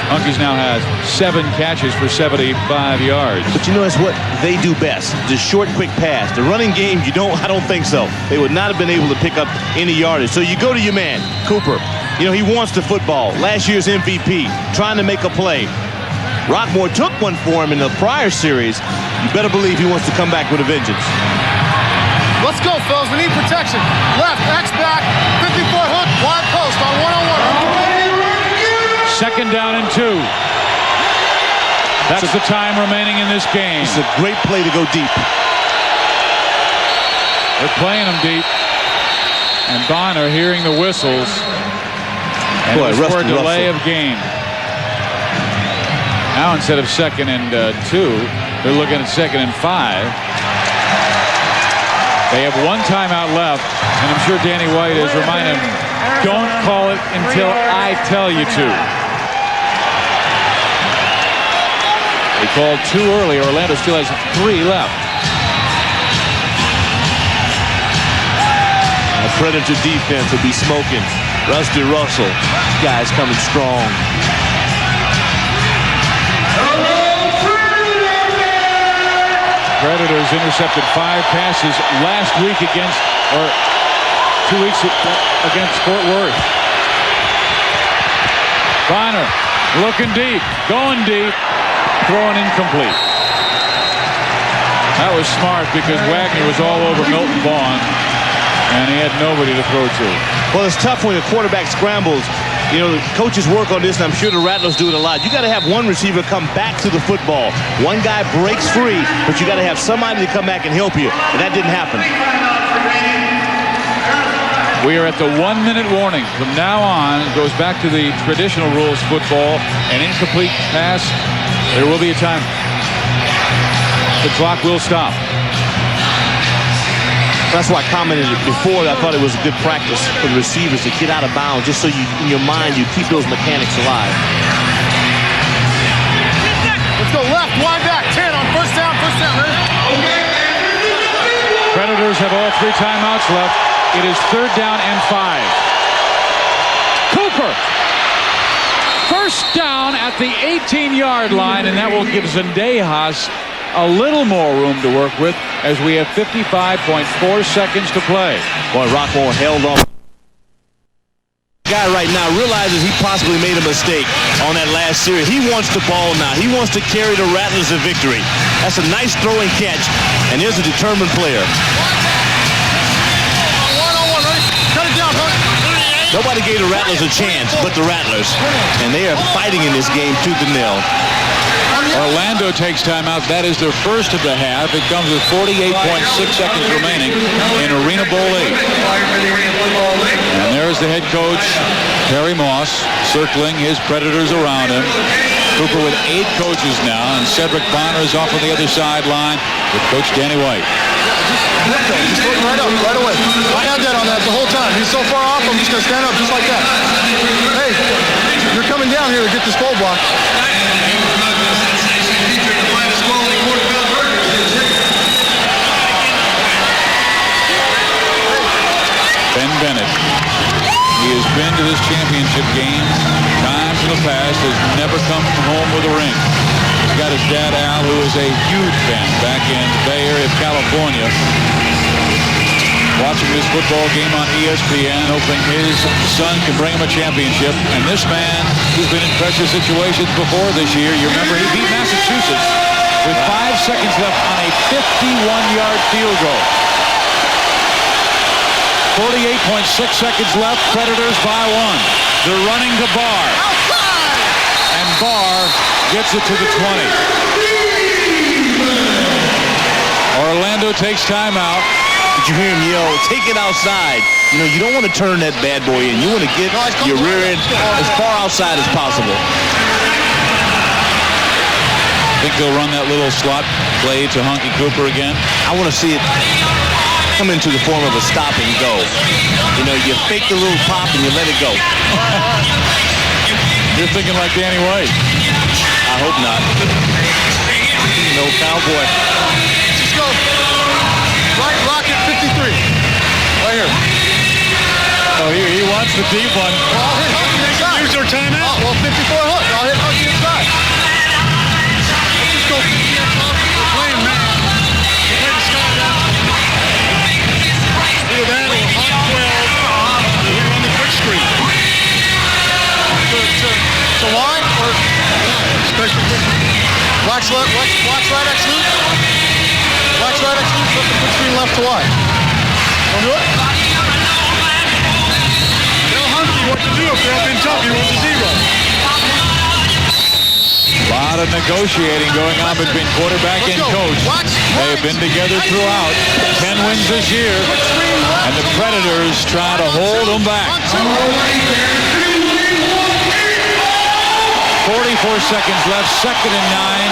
Hunky's now has 7 catches for 75 yards. But you know, it's what they do best. The short, quick pass. The running game, I don't think so. They would not have been able to pick up any yardage. So you go to your man, Cooper. You know, he wants the football. Last year's MVP, trying to make a play. Rockmore took one for him in the prior series. You better believe he wants to come back with a vengeance. Let's go, fellas. We need protection. Left, X back, 50-foot hook, wide post on 1-on-1. 2nd down and 2. That's the time remaining in this game. It's a great play to go deep. They're playing him deep. And Bonner hearing the whistles. And Boy, it was for a Rusty delay Russell. of game. Now instead of 2nd and 2, they're looking at 2nd and 5. They have one timeout left, and I'm sure Danny White is reminding them, don't call it until I tell you to. They called too early. Orlando still has 3 left. The Predator defense will be smoking. Rusty Russell, this guy's coming strong. Predators intercepted 5 passes last week against, or 2 weeks against Fort Worth. Bonner looking deep, going deep, throwing incomplete. That was smart because Wagner was all over Milton Vaughn, and he had nobody to throw to. Well, it's tough when the quarterback scrambles. You know, the coaches work on this, and I'm sure the Rattlers do it a lot. You got to have one receiver come back to the football. One guy breaks free, but you got to have somebody to come back and help you, and that didn't happen. We are at the 1-minute warning. From now on, it goes back to the traditional rules football. An incomplete pass, there will be a time. The clock will stop. That's why I commented before that I thought it was a good practice for the receivers to get out of bounds, just so you, in your mind, you keep those mechanics alive. Let's go left, wide back, 10 on first down, ready? Predators have all 3 timeouts left. It is 3rd down and 5. Cooper. First down at the 18-yard line, and that will give Zendejas a little more room to work with as we have 55.4 seconds to play. Boy, Rockmore held on. The guy right now realizes he possibly made a mistake on that last series. He wants the ball now. He wants to carry the Rattlers to victory. That's a nice throw and catch, and there's a determined player. One-on-one, ready? Cut it down, Hunt. Nobody gave the Rattlers a chance but the Rattlers, and they are fighting in this game tooth and nail. Orlando takes timeout. That is their first of the half. It comes with 48.6 seconds remaining in ArenaBowl 8. And there's the head coach, Terry Moss, circling his Predators around him. Cooper with 8 coaches now, and Cedric Bonner is off on the other sideline with Coach Danny White. Just look right up, right away. I had that on that the whole time. He's so far off, I'm just going to stand up just like that. Hey, you're coming down here to get this goal block. Ben Bennett. He has been to this championship game times in the past, has never come home with a ring. He's got his dad, Al, who is a huge fan back in the Bay Area of California, watching this football game on ESPN, hoping his son can bring him a championship. And this man, who's been in pressure situations before this year, you remember he beat Massachusetts with 5 seconds left on a 51-yard field goal. 48.6 seconds left. Predators by 1. They're running to Barr. And Barr gets it to the 20. Orlando takes timeout. Did you hear him yell, take it outside? You know, you don't want to turn that bad boy in. You want to get your rear end as far outside as possible. Think they'll run that little slot play to Honky Cooper again? I want to see it come into the form of a stop and go. You know, you fake the little pop and you let it go. You're thinking like Danny White. I hope not. No cowboy. Let's go. Right, rocket 53. Right here. Oh, he wants the deep one. Well, I'll hit Hunky inside. Use your timeout. Well, 54 hook. I'll hit Hunky inside. Let's just go. We're playing man. Play the sky down. Either that or hot 12. We run the quick screen. To wide or special quick screen. Watch right X loop. Watch right X loop. Flip the quick screen left to wide. Don't do it. Tell Hunky what to do if they're up in top. He wants a 0. A lot of negotiating going on between quarterback and coach. They have been together throughout. 10 wins this year. And the Predators try to hold them back. 44 seconds left. 2nd and 9.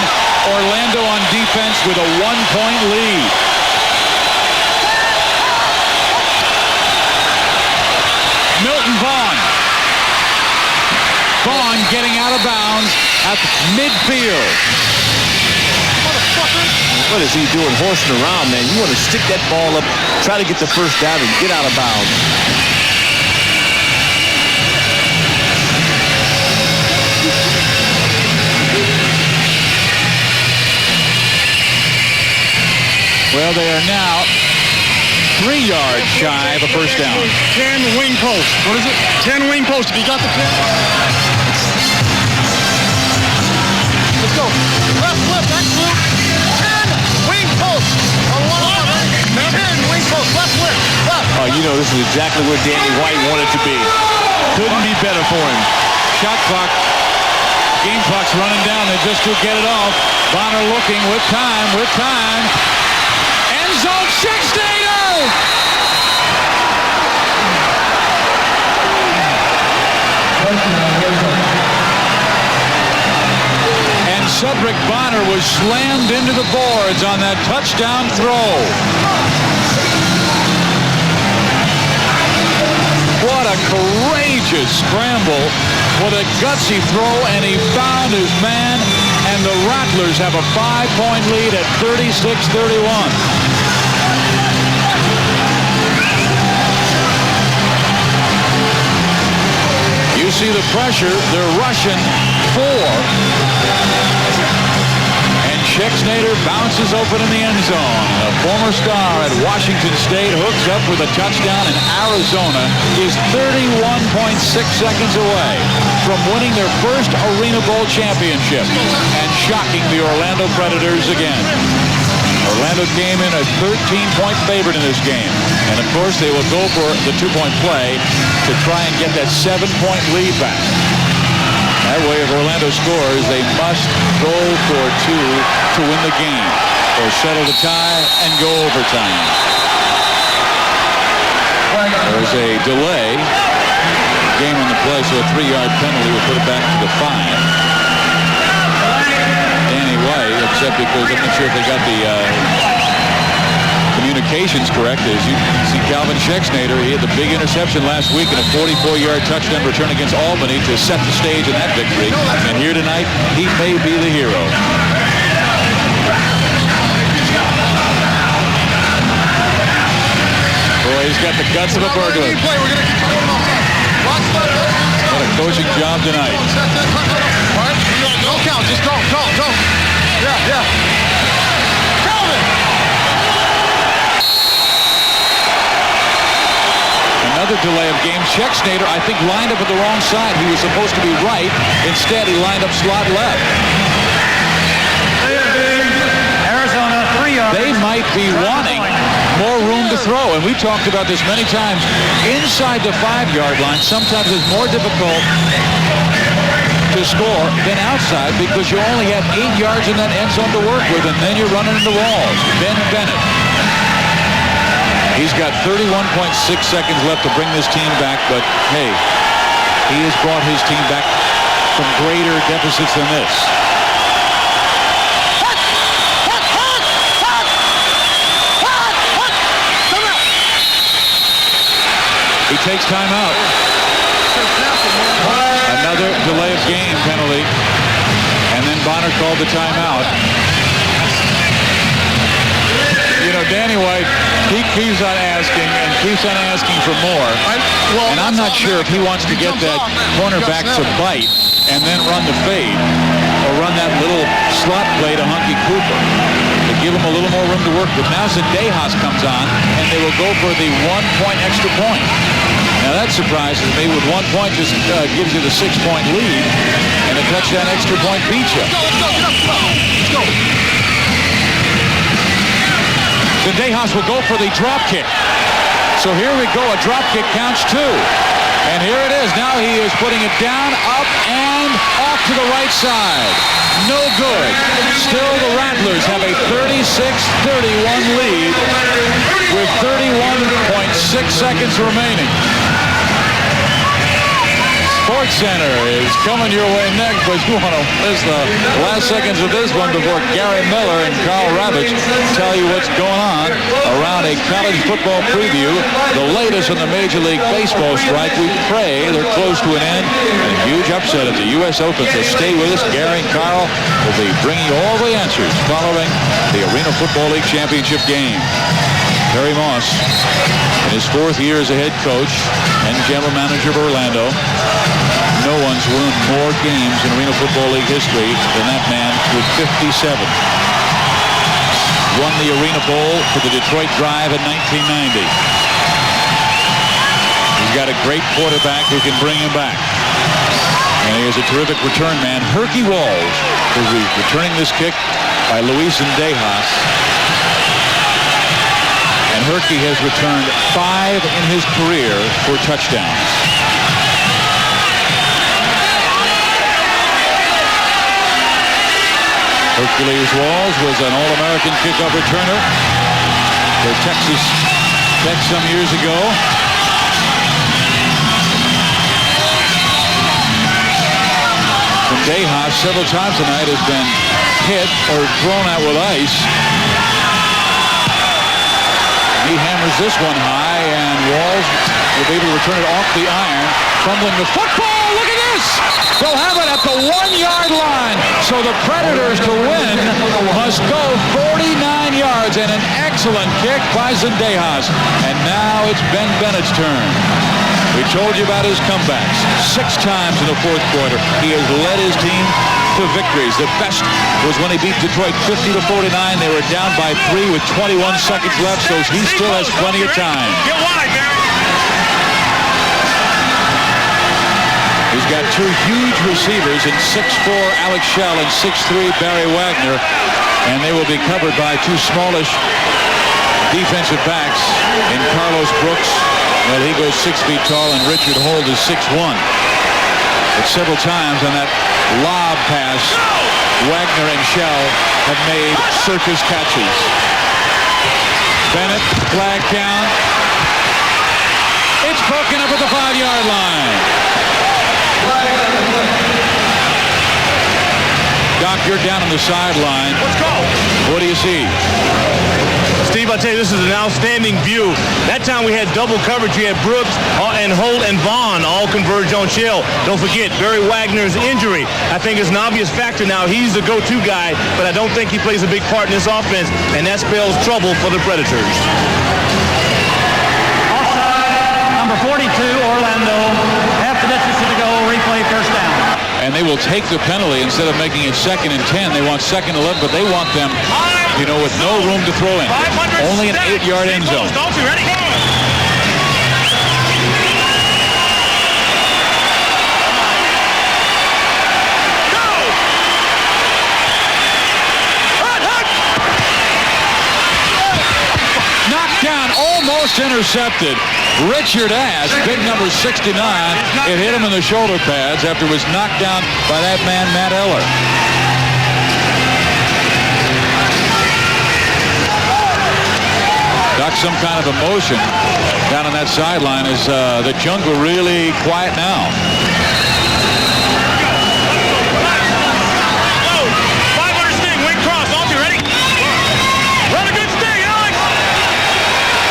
Orlando on defense with a 1-point lead. getting out of bounds at midfield. What is he doing horsing around, man? You want to stick that ball up, try to get the first down and get out of bounds. Well, they are now 3 yards shy of a first down. 10 wing post. What is it? 10 wing post. If you got the 10. Let's go. Left flip. That's flip. 10 wing post. 10 wing post. Left flip. Left. Oh, you know, this is exactly where Danny White wanted to be. Couldn't be better for him. Shot clock. Game clock's running down. They just do get it off. Bonner looking with time. End zone, Schecknader! And Cedric Bonner was slammed into the boards on that touchdown throw. What a courageous scramble with a gutsy throw, and he found his man, and the Rattlers have a 5-point lead at 36-31. You see the pressure. They're rushing 4. And Schecknader bounces open in the end zone. A former star at Washington State hooks up with a touchdown, and Arizona is 31.6 seconds away from winning their first ArenaBowl championship and shocking the Orlando Predators again. Orlando came in a 13-point favorite in this game. And, of course, they will go for the 2-point play to try and get that 7-point lead back. That way, if Orlando scores, they must go for 2 to win the game or settle the tie and go overtime. There's a delay. Game on the play, so a 3-yard penalty will put it back to the 5. Except because I'm not sure if they got the communications correct. As you see, Calvin Schecknader, he had the big interception last week and a 44-yard touchdown return against Albany to set the stage in that victory. And here tonight, he may be the hero. Boy, he's got the guts of a burglar. What a coaching job tonight. No count, just go. Yeah. Calvin! Another delay of game. Schecknader, I think, lined up at the wrong side. He was supposed to be right. Instead, he lined up slot left. Arizona, 3 yards. They might be wanting more room to throw, and we talked about this many times. Inside the 5-yard line, sometimes it's more difficult to score than outside because you only have 8 yards in that end zone to work with, and then you're running into walls. Ben Bennett. He's got 31.6 seconds left to bring this team back, but hey, he has brought his team back from greater deficits than this. He takes time out. Another delay of game penalty, and then Bonner called the timeout. You know, Danny White, he keeps on asking for more. And I'm not sure if he wants to get that cornerback to bite and then run the fade or run that little slot play to Hunky Cooper to give him a little more room to work with. Now Zendejas comes on, and they will go for the 1-point extra point. Now that surprises me. With 1 point just gives you the 6-point lead, and a touchdown extra point beats you. Let's go. Zendejas will go for the drop kick. So here we go. A drop kick counts 2. And here it is. Now he is putting it down, up, and off to the right side. No good. Still, the Rattlers have a 36-31 lead with 31.6 seconds remaining. Sports Center is coming your way next, but you want to miss the last seconds of this one before Gary Miller and Carl Ravitch tell you what's going on around a college football preview. The latest in the Major League Baseball strike. We pray they're close to an end. And a huge upset at the U.S. Open. So stay with us. Gary and Carl will be bringing you all the answers following the Arena Football League Championship game. Terry Moss, in his 4th year as a head coach and general manager of Orlando, no one's won more games in Arena Football League history than that man with 57. Won the Arena Bowl for the Detroit Drive in 1990. He's got a great quarterback who can bring him back. And he is a terrific return man. Herky Walls will be returning this kick by Luis Zendejas. And Herky has returned 5 in his career for touchdowns. Hercules Walls was an All-American kickoff returner for Texas Tech some years ago. Zendejas several times tonight has been hit or thrown out with ice. He hammers this one high, and Walls will be able to return it off the iron, fumbling the football. Look at this! They'll have it at the 1-yard line. So the Predators to win must go 49 yards, and an excellent kick by Zendejas. And now it's Ben Bennett's turn. We told you about his comebacks. 6 times in the 4th quarter. He has led his team to victories. The best was when he beat Detroit 50-49. They were down by 3 with 21 seconds left, so he still has plenty of time. Get wide, Barry. He's got 2 huge receivers in 6'4" Alex Shell and 6'3" Barry Wagner, and they will be covered by 2 smallish defensive backs in Carlos Brooks. Well, he goes 6 feet tall, and Richard Holt is 6'1". But several times on that lob pass, Wagner and Shell have made circus catches. Bennett, flag count. It's broken up at the 5-yard line. Doc, you're down on the sideline. Let's go. What do you see? Steve, I'll tell you, this is an outstanding view. That time we had double coverage. You had Brooks and Holt and Vaughn all converge on Shell. Don't forget, Barry Wagner's injury, I think, is an obvious factor now. He's the go-to guy, but I don't think he plays a big part in this offense, and that spells trouble for the Predators. Offside, number 42, Orlando. Half the distance to go, replay, first down. And they will take the penalty instead of making it 2nd and 10. They want 2nd and 11, but they want them, you know, with no room to throw in. Only an 8-yard end zone. Don't you ready? Knocked down, almost intercepted. Richard Ash, big number 69, it hit him in the shoulder pads after it was knocked down by that man, Matt Eller. Doc, some kind of emotion down on that sideline. Is the jungle really quiet now?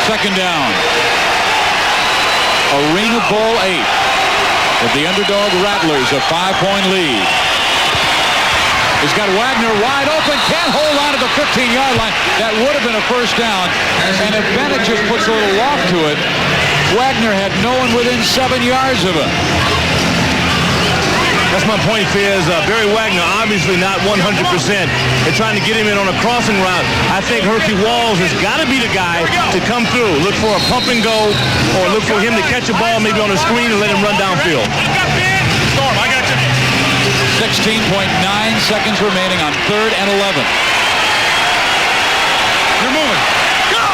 Second down. ArenaBowl 8. With the underdog Rattlers, a 5-point lead. He's got Wagner wide open. Can't hold on to the 15-yard line. That would have been a first down. And if Bennett just puts a little loft to it, Wagner had no one within 7 yards of him. That's my point, Fizz. Barry Wagner, obviously not 100%. They're trying to get him in on a crossing route. I think Herky Walls has got to be the guy to come through. Look for a pump and go, or look for him to catch a ball maybe on a screen and let him run downfield. Storm, I got you. 16.9 seconds remaining on 3rd and 11. You're moving. Go!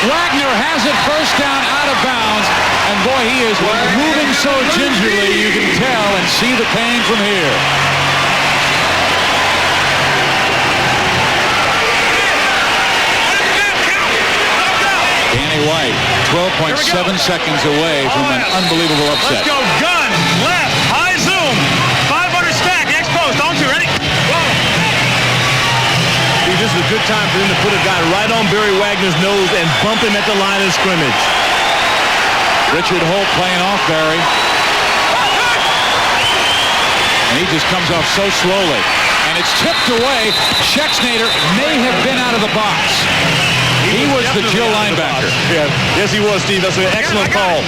Wagner has it first down out of bounds, and boy, he is moving so gingerly you can tell and see the pain from here. Danny Danny White, 12.7 seconds away from an unbelievable upset. Let's go. Gun. Left. High zoom. 500 stack. X post. On to. Ready? Go. See, this is a good time for him to put a guy right on Barry Wagner's nose and bump him at the line of scrimmage. Richard Holt playing off Barry. And he just comes off so slowly. And it's tipped away. Schexnayder may have been out of the box. He was the Jill linebacker. Yeah. Yes, he was, Steve. That's an excellent call.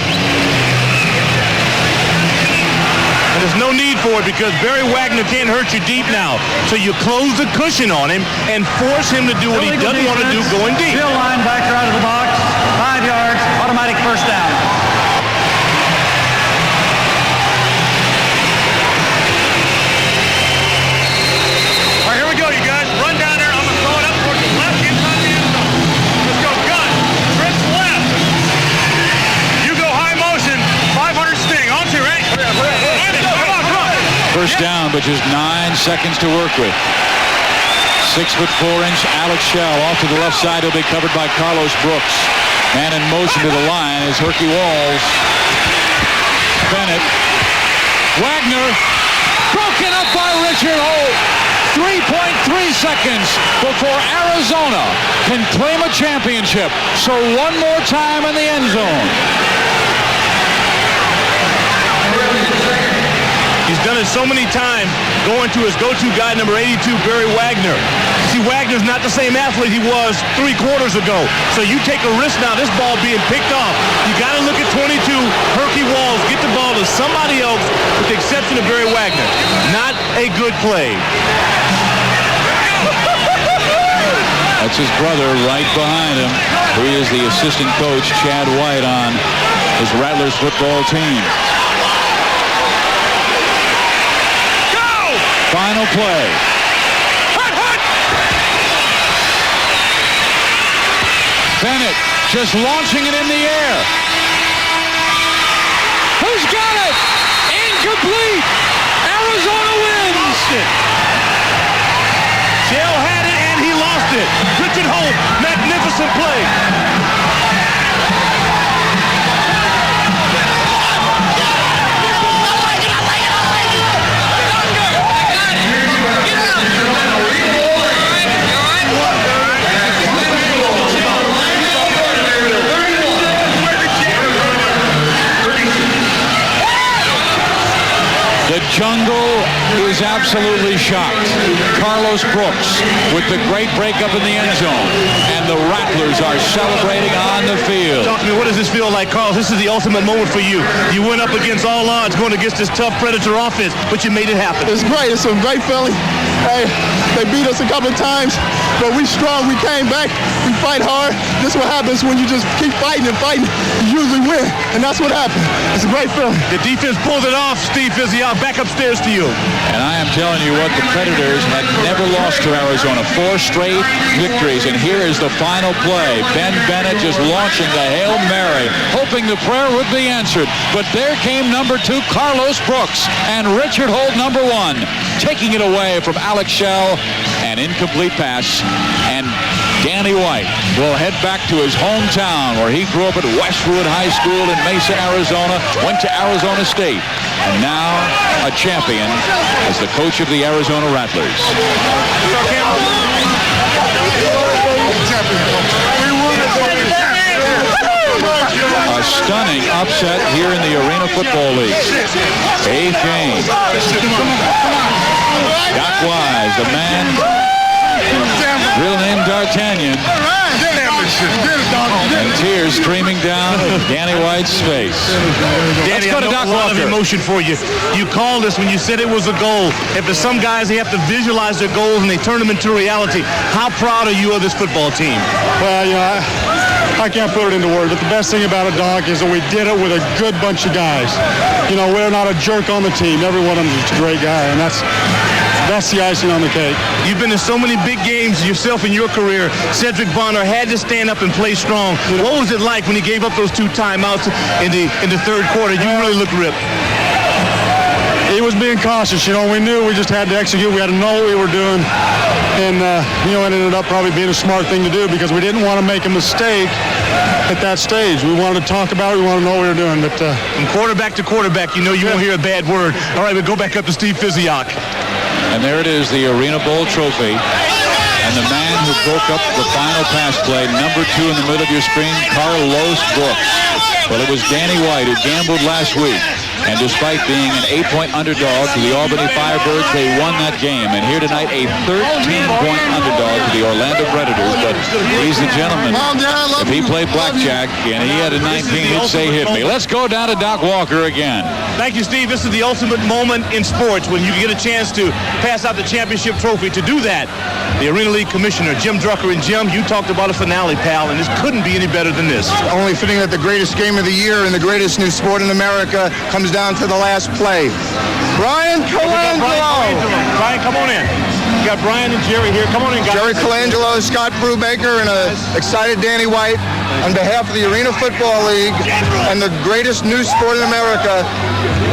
And there's no need for it because Barry Wagner can't hurt you deep now. So you close the cushion on him and force him to do what he doesn't want to do going deep. Jill linebacker out of the box. 5 yards. Automatic first down. First down, but just 9 seconds to work with. 6'4" Alex Shell off to the left side. He'll be covered by Carlos Brooks. Man in motion to the line is Herky Walls. Bennett. Wagner broken up by Richard Holt. 3.3 seconds before Arizona can claim a championship. So one more time in the end zone. He's done it so many times, going to his go-to guy, number 82, Barry Wagner. See, Wagner's not the same athlete he was 3 quarters ago. So you take a risk now, this ball being picked off. You got to look at 22, Herky Walls, get the ball to somebody else, with the exception of Barry Wagner. Not a good play. That's his brother right behind him, who is the assistant coach, Chad White, on his Rattlers football team. Final play. Bennett just launching it in the air. Who's got it? Incomplete. Arizona wins. Shell had it and he lost it. Richard Holt, magnificent play. The jungle is absolutely shocked. Carlos Brooks with the great breakup in the end zone. And the Rattlers are celebrating on the field. Talk to me, what does this feel like, Carlos? This is the ultimate moment for you. You went up against all odds going against this tough Predator offense, but you made it happen. It's great. It's a great feeling. Hey, they beat us a couple of times, but we strong. We came back. We fight hard. This is what happens when you just keep fighting and fighting. You usually win, and that's what happened. It's a great feeling. The defense pulled it off, Steve Fizzy. Back upstairs to you. And I am telling you what, the Predators had never lost to Arizona. 4 straight victories, and here is the final play. Ben Bennett just launching the Hail Mary, hoping the prayer would be answered. But there came number 2, Carlos Brooks, and Richard Holt, number 1, taking it away from Alex Shell. An incomplete pass, and Danny White will head back to his hometown where he grew up at Westwood High School in Mesa, Arizona, went to Arizona State, and now a champion as the coach of the Arizona Rattlers. A stunning upset here in the Arena Football League. 8th game. Doc Wise, the man, real name D'Artagnan, and tears streaming down Danny White's face. Danny, Let's go to I know Doc a lot of Walker. emotion for you. You called us when you said it was a goal. If there's some guys, they have to visualize their goals and they turn them into reality. How proud are you of this football team? Well, you know, I can't put it into words, but the best thing about it, Doc, is that we did it with a good bunch of guys. You know, we're not a jerk on the team. Every one of them is a great guy, and that's the icing on the cake. You've been in so many big games yourself in your career. Cedric Bonner had to stand up and play strong. What was it like when he gave up those 2 timeouts in the third quarter? You really looked ripped. He was being cautious. You know, we knew we just had to execute. We had to know what we were doing. And, you know, it ended up probably being a smart thing to do because we didn't want to make a mistake at that stage. We wanted to talk about it. We wanted to know what we were doing. But From quarterback to quarterback, you know you won't hear a bad word. All right, we'll go back up to Steve Fizziak. And there it is, the ArenaBowl trophy. And the man who broke up the final pass play, number 2 in the middle of your screen, Carlos Brooks. Well, it was Danny White who gambled last week. And despite being an 8-point underdog to the Albany Firebirds, they won that game. And here tonight, a 13-point underdog to the Orlando Predators. But he's the gentleman. If he played blackjack and he had a 19, he'd say, hit me. Let's go down to Doc Walker again. Thank you, Steve. This is the ultimate moment in sports when you get a chance to pass out the championship trophy. To do that, the Arena League Commissioner, Jim Drucker. And Jim, you talked about a finale, pal, and this couldn't be any better than this. Only fitting that the greatest game of the year and the greatest new sport in America comes down to the last play. Brian Colangelo. Brian, come on in. We got Brian and Jerry here. Come on in, guys. Jerry Colangelo, Scott Brubaker, and an excited Danny White. On behalf of the Arena Football League and the greatest new sport in America,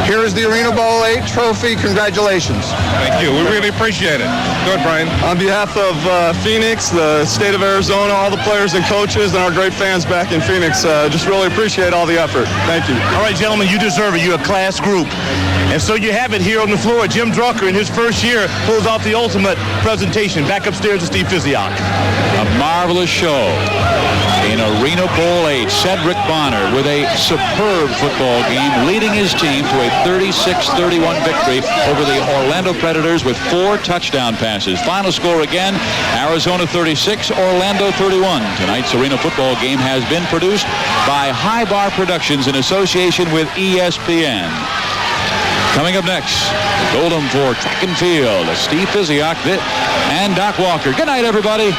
here is the ArenaBowl VIII trophy. Congratulations. Thank you. We really appreciate it. Go ahead, Brian. On behalf of Phoenix, the state of Arizona, all the players and coaches, and our great fans back in Phoenix, just really appreciate all the effort. Thank you. All right, gentlemen, you deserve it. You're a class group. And so you have it here on the floor. Jim Drucker, in his first year, pulls off the ultimate presentation. Back upstairs to Steve Fizziak. A marvelous show in ArenaBowl VIII. Cedric Bonner with a superb football game, leading his team to a 36-31 victory over the Orlando Predators with 4 touchdown passes. Final score again, Arizona 36, Orlando 31. Tonight's Arena football game has been produced by High Bar Productions in association with ESPN. Coming up next, the Golden for track and field, Steve Fizziak and Doc Walker. Good night, everybody.